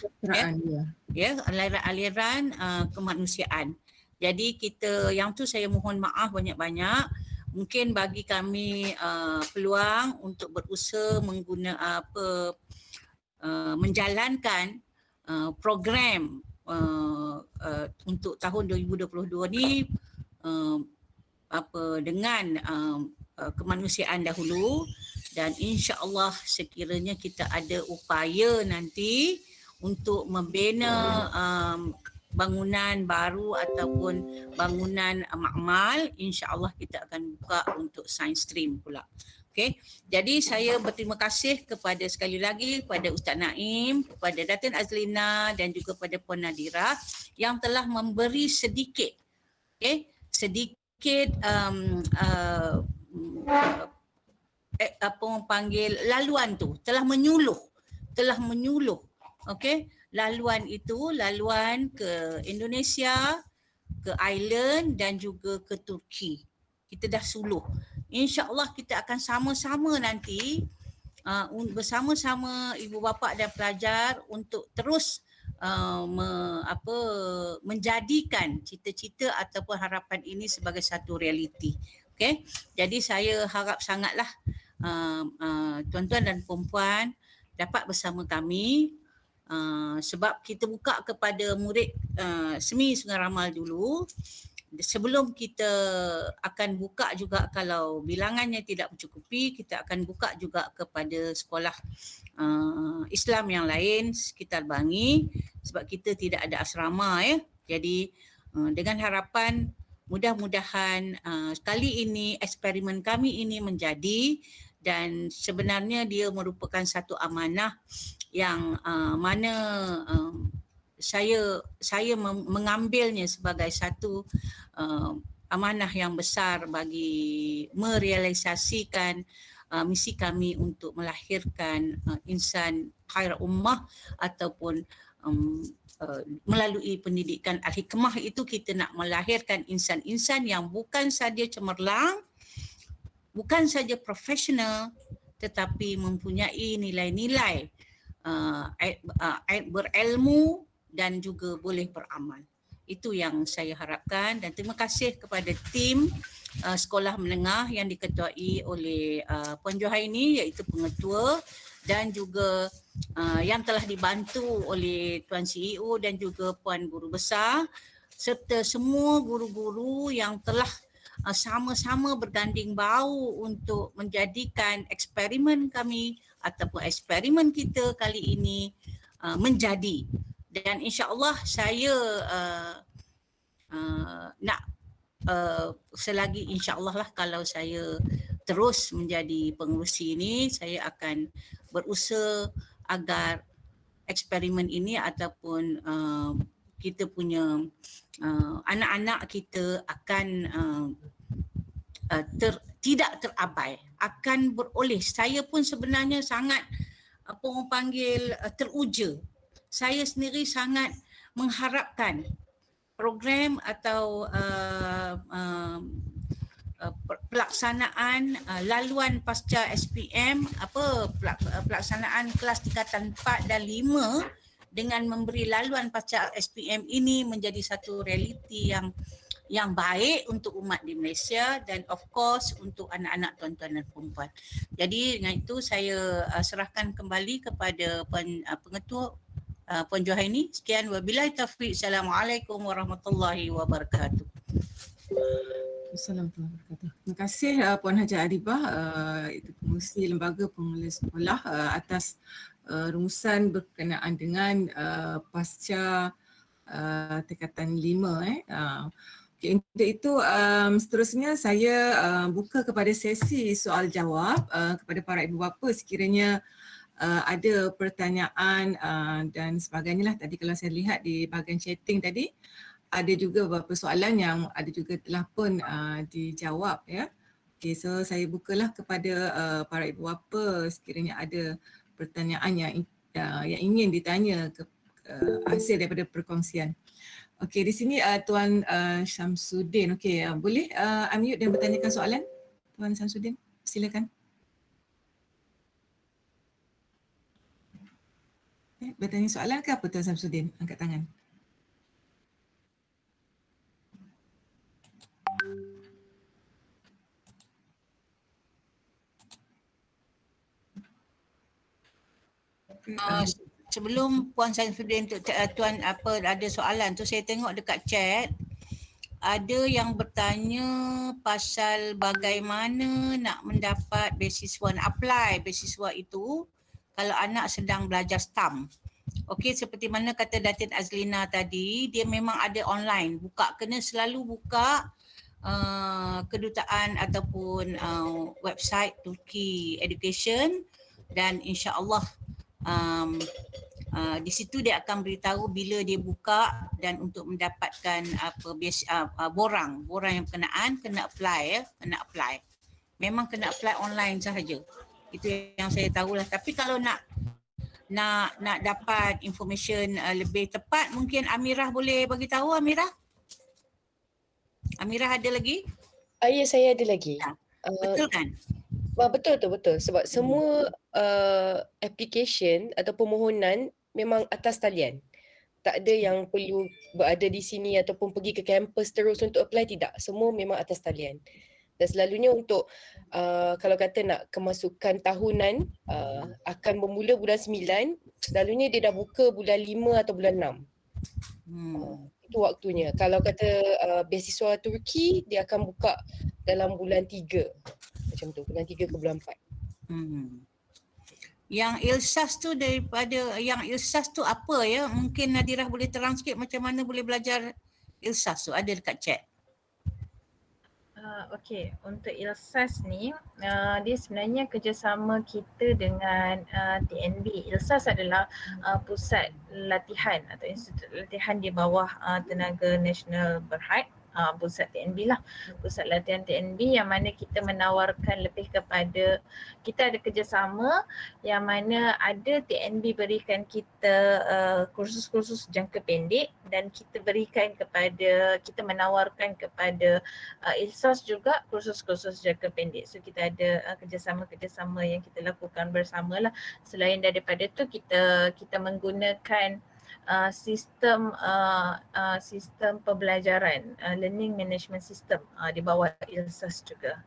ya, aliran kemanusiaan. Jadi kita yang tu saya mohon maaf banyak-banyak. Mungkin bagi kami peluang untuk berusaha menjalankan program untuk tahun 2022 ni dengan kemanusiaan dahulu, dan insya-Allah sekiranya kita ada upaya nanti untuk membina bangunan baru ataupun bangunan makmal, insya-Allah kita akan buka untuk science stream pula. Okey. Jadi saya berterima kasih kepada sekali lagi kepada Ustaz Naim, kepada Datin Azlina dan juga kepada Puan Nadira yang telah memberi sedikit apa orang panggil laluan tu, telah menyuluh. Okey. Laluan itu, laluan ke Indonesia, ke Ireland dan juga ke Turki. Kita dah suluh. InsyaAllah kita akan sama-sama nanti bersama-sama ibu bapa dan pelajar untuk terus menjadikan cita-cita ataupun harapan ini sebagai satu realiti. Okay? Jadi saya harap sangatlah tuan-tuan dan perempuan dapat bersama kami. Sebab kita buka kepada murid Semi Sungai Ramal dulu. Sebelum kita akan buka juga, kalau bilangannya tidak mencukupi, kita akan buka juga kepada sekolah Islam yang lain sekitar Bangi, sebab kita tidak ada asrama ya. Jadi dengan harapan mudah-mudahan kali ini eksperimen kami ini menjadi, dan sebenarnya dia merupakan satu amanah yang mana saya mengambilnya sebagai satu amanah yang besar bagi merealisasikan misi kami untuk melahirkan insan khair ummah ataupun melalui pendidikan Al-Hikmah itu kita nak melahirkan insan-insan yang bukan saja cemerlang, bukan saja profesional, tetapi mempunyai nilai-nilai berilmu dan juga boleh beramal. Itu yang saya harapkan, dan terima kasih kepada tim sekolah menengah yang diketuai oleh Puan Johaini iaitu pengetua, dan juga yang telah dibantu oleh Tuan CEO dan juga Puan Guru Besar, serta semua guru-guru yang telah sama-sama berganding bau untuk menjadikan eksperimen kami ataupun eksperimen kita kali ini menjadi. Dan insya-Allah saya nak selagi insya-Allah lah, kalau saya terus menjadi pengerusi ini, saya akan berusaha agar eksperimen ini ataupun kita punya anak-anak kita akan tidak terabai, akan beroleh. Saya pun sebenarnya sangat teruja. Saya sendiri sangat mengharapkan program atau pelaksanaan laluan pasca SPM, pelaksanaan kelas tingkatan 4 dan 5 dengan memberi laluan pasca SPM ini menjadi satu realiti yang baik untuk umat di Malaysia dan of course untuk anak-anak tuan-tuan dan perempuan. Jadi dengan itu saya serahkan kembali kepada pengetua Puan Johaini. Sekian, wabillahi taufiq. Assalamualaikum warahmatullahi wabarakatuh. Assalamualaikum warahmatullahi wabarakatuh. Terima kasih Puan Haji Arifah, itu pengurusi Lembaga Pengelola Sekolah atas rumusan berkenaan dengan pasca tingkatan 5. Okay, untuk itu seterusnya saya buka kepada sesi soal jawab kepada para ibu bapa sekiranya ada pertanyaan dan sebagainya lah. Tadi kalau saya lihat di bahagian chatting tadi ada juga beberapa soalan yang ada juga telah pun dijawab ya. Okay, so saya bukalah kepada para ibu bapa sekiranya ada pertanyaan yang ingin ditanya hasil daripada perkongsian. Okey, di sini Tuan Syamsuddin. Okey, boleh unmute dan bertanyakan soalan? Tuan Syamsuddin, silakan. Bertanya soalan ke apa Tuan Syamsuddin? Angkat tangan. Sebelum Puan Syamsuddin tuan ada soalan tu, saya tengok dekat chat ada yang bertanya pasal bagaimana nak mendapat beasiswa, nak apply beasiswa itu kalau anak sedang belajar STAM. Okey, seperti mana kata Datin Azlina tadi, dia memang ada online. Kena selalu buka kedutaan ataupun website Turki Education dan insya-Allah di situ dia akan beritahu bila dia buka dan untuk mendapatkan borang yang berkenaan kena apply ya, kena apply. Memang kena apply online sahaja. Itu yang saya tahulah. Tapi kalau nak dapat information lebih tepat, mungkin Amirah boleh bagi tahu. Amirah ada lagi? Ya, saya ada lagi. Betul kan? Betul. Sebab semua application atau permohonan memang atas talian. Tak ada yang perlu berada di sini ataupun pergi ke kampus terus untuk apply, tidak. Semua memang atas talian. Dan selalunya untuk kalau kata nak kemasukan tahunan akan bermula bulan 9, selalunya dia dah buka bulan 5 atau bulan 6. Itu waktunya. Kalau kata beasiswa Turki, dia akan buka dalam bulan 3. Macam tu, bulan 3 ke bulan 4. Yang ILSAS tu tu apa ya? Mungkin Nadirah boleh terang sikit macam mana boleh belajar ILSAS tu, ada dekat chat. Okey, untuk ILSAS ni dia sebenarnya kerjasama kita dengan TNB. ILSAS adalah pusat latihan atau institut latihan di bawah Tenaga Nasional Berhad. Pusat TNB lah, pusat latihan TNB yang mana kita menawarkan lebih kepada, kita ada kerjasama yang mana ada TNB berikan kita kursus-kursus jangka pendek dan kita menawarkan kepada ILSAS juga kursus-kursus jangka pendek. So kita ada kerjasama yang kita lakukan bersama lah. Selain daripada tu kita menggunakan sistem pembelajaran, learning management system di bawah ILSAS juga.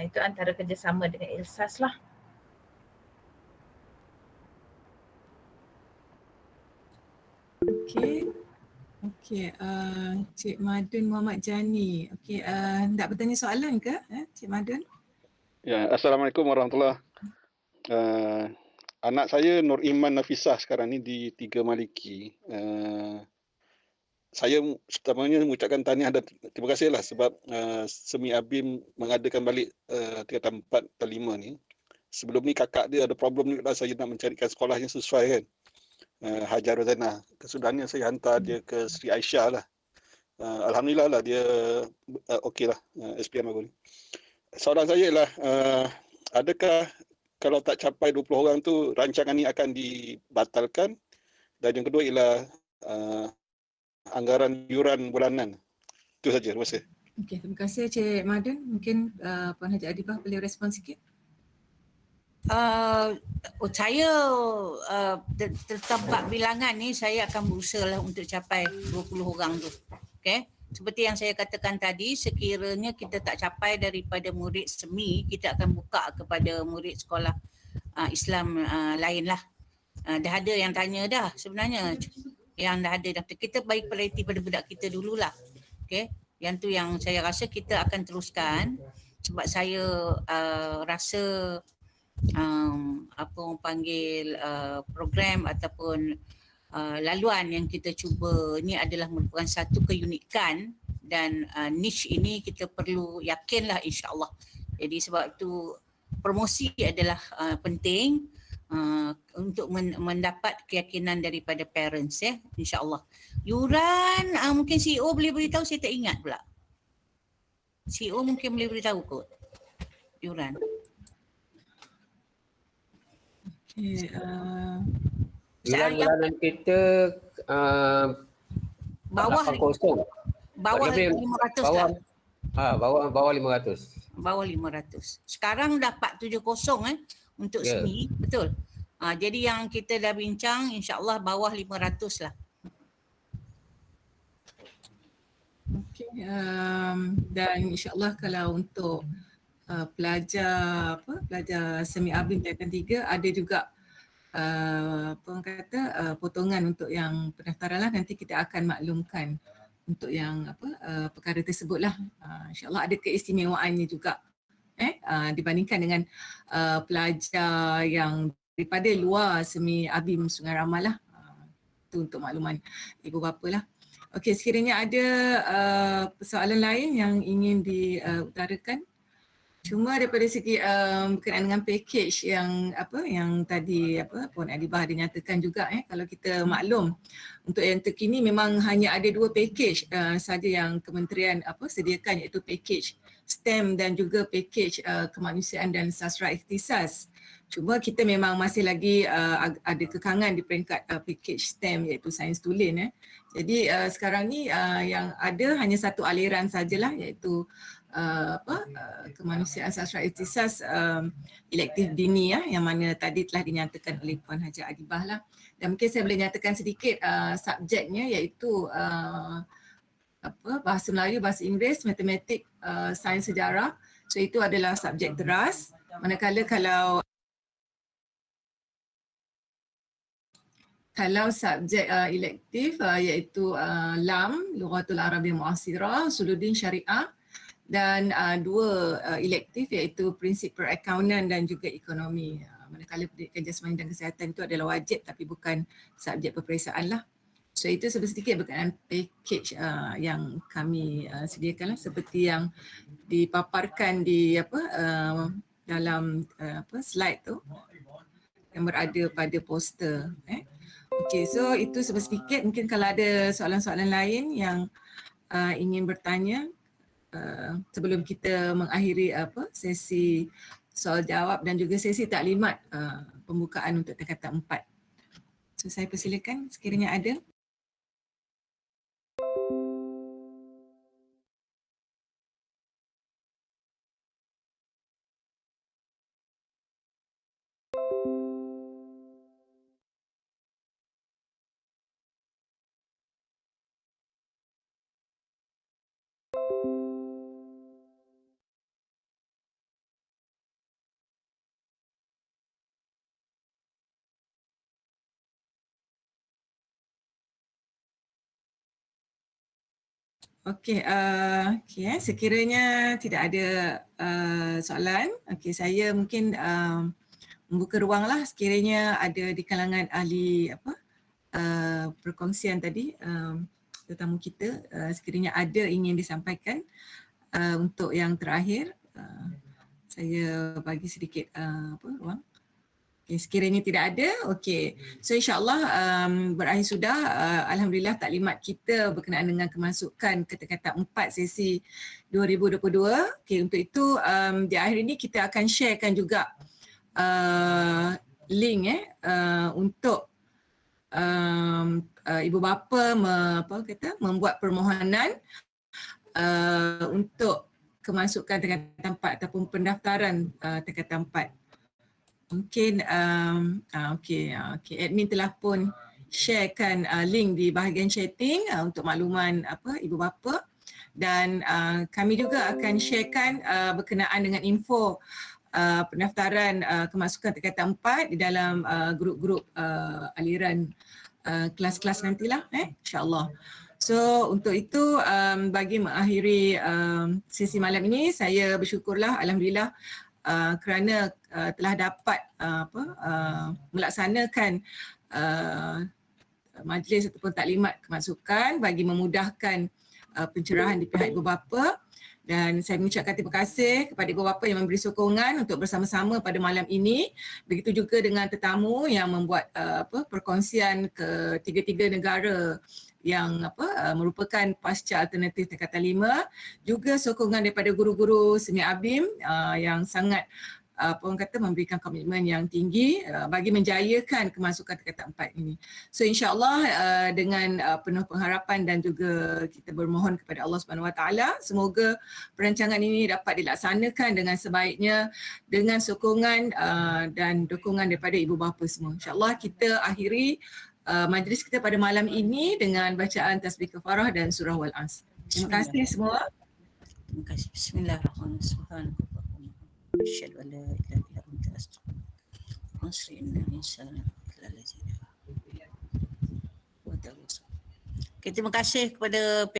Itu antara kerjasama dengan ILSAS lah. Okey, Cik Madun Muhammad Jani. Okey, nak bertanya soalan ke Cik Madun? Ya, Assalamualaikum warahmatullahi. Anak saya Nur Iman Nafisah sekarang ni di 3 Maliki. Saya pertamanya mengucapkan tahniah dan terima kasihlah sebab Semi Abim mengadakan balik tingkatan 4 dan 5 ni. Sebelum ni kakak dia ada problem juga, saya nak mencarikan sekolah yang sesuai kan. Hajar Zainah. Kesudahannya saya hantar dia ke Sri Aisyah lah. Alhamdulillah lah dia okey lah SPM aku ni. Soalan saya ialah adakah kalau tak capai 20 orang tu rancangan ni akan dibatalkan? Dan yang kedua ialah anggaran yuran bulanan. Itu saja. Terima kasih. Okey, terima kasih Cik Madun. Mungkin Puan Haji Adibah boleh respon sikit. Saya tertempat bilangan ni saya akan berusaha lah untuk capai 20 orang tu. Okay. seperti yang saya katakan tadi, sekiranya kita tak capai daripada murid semi, kita akan buka kepada murid sekolah Islam lain lah. Dah ada yang tanya dah sebenarnya. Yang dah ada dah. Kita bagi prioriti pada budak kita dululah. Okay. Yang tu yang saya rasa kita akan teruskan sebab saya rasa apa orang panggil program ataupun laluan yang kita cuba ni adalah merupakan satu keunikan dan niche ini kita perlu yakinlah insya-Allah. Jadi sebab tu promosi adalah penting untuk mendapat keyakinan daripada parents ya, insya-Allah. Yuran mungkin CEO boleh beritahu, saya tak ingat pula. CEO mungkin boleh beritahu kot. Yuran. Okay, Bulan-bulanan kita bawah 80. bawah lebih 500 bawah, lah. bawah 500. Bawah 500. Sekarang dah 470 untuk Ya. semi, betul. Jadi yang kita dah bincang insya-Allah bawah 500 lah. okay, dan insyaAllah kalau untuk pelajar semi abim tingkatan 3 ada juga potongan untuk yang pendaftaran lah, nanti kita akan maklumkan untuk yang perkara tersebut lah. InsyaAllah ada keistimewaannya juga dibandingkan dengan pelajar yang daripada luar semi abim Sungai Ramal lah. Itu untuk makluman ibu bapa lah. Okey, sekiranya ada persoalan lain yang ingin diutarakan. Cuma daripada segi berkenaan dengan package yang tadi Puan Adibah ada nyatakan juga kalau kita maklum untuk yang terkini memang hanya ada 2 package saja yang kementerian sediakan, iaitu package STEM dan juga package kemanusiaan dan sastra ikhtisas. Cuma kita memang masih lagi ada kekangan di peringkat package STEM, iaitu sains tulen. Jadi sekarang ni yang ada hanya satu aliran sajalah, iaitu kemanusiaan sastra ikhtisas elektif dini yang mana tadi telah dinyatakan oleh Puan Haji Adibah lah. Dan mungkin saya boleh nyatakan sedikit subjeknya, iaitu bahasa Melayu, bahasa Inggeris, matematik, sains sejarah. So itu adalah subjek teras. Manakala kalau subjek elektif iaitu LAM, Lughatul Arabiyyah Mu'asirah, Usuluddin Syariah, dan 2 elektif iaitu prinsip perakaunan dan juga ekonomi. Manakala pendidikan jasmani dan kesihatan itu adalah wajib tapi bukan subjek peperiksaan lah. So itu sedikit berkenaan package yang kami sediakan lah, seperti yang dipaparkan di dalam slide tu yang berada pada poster. Okey, so itu sedikit. Mungkin kalau ada soalan-soalan lain yang ingin bertanya sebelum kita mengakhiri sesi soal jawab dan juga sesi taklimat pembukaan untuk tingkatan 4. So saya persilakan sekiranya ada. Okey, sekiranya tidak ada soalan, saya mungkin membuka ruang lah sekiranya ada di kalangan ahli perkongsian tadi, tetamu kita, sekiranya ada ingin disampaikan untuk yang terakhir, saya bagi sedikit ruang. Okay, sekiranya tidak ada, okey. So insyaAllah berakhir sudah. Alhamdulillah taklimat kita berkenaan dengan kemasukan ke tingkatan 4 sesi 2022. Okay, untuk itu di akhir ini kita akan sharekan juga link untuk ibu bapa membuat permohonan untuk kemasukan tingkatan 4 ataupun pendaftaran tingkatan 4. Mungkin admin telah pun sharekan link di bahagian chatting untuk makluman ibu bapa. dan kami juga akan sharekan berkenaan dengan info pendaftaran kemasukan tingkatan 4 di dalam grup-grup aliran kelas-kelas nantilah, insyaAllah. So untuk itu bagi mengakhiri sesi malam ini, saya bersyukurlah alhamdulillah kerana telah dapat melaksanakan majlis ataupun taklimat kemasukan bagi memudahkan pencerahan di pihak ibu bapa. Dan saya mengucapkan terima kasih kepada ibu bapa yang memberi sokongan untuk bersama-sama pada malam ini. Begitu juga dengan tetamu yang membuat perkongsian ke tiga-tiga negara yang merupakan pasca alternatif tingkatan 5. Juga sokongan daripada guru-guru semi ABIM yang sangat memberikan komitmen yang tinggi bagi menjayakan kemasukan tingkatan 4 ini. So insya-Allah dengan penuh pengharapan dan juga kita bermohon kepada Allah Subhanahu Wa Taala, semoga perancangan ini dapat dilaksanakan dengan sebaiknya dengan sokongan dan dukungan daripada ibu bapa semua. Insya-Allah kita akhiri majlis kita pada malam ini dengan bacaan tasbih kafarah dan surah Wal-As. Terima kasih semua. Terima kasih. Bismillahirrahmanirrahim. Asyhadu an la ilaha illa anta astaghfiruka wa atubu ilaik. Terima kasih kepada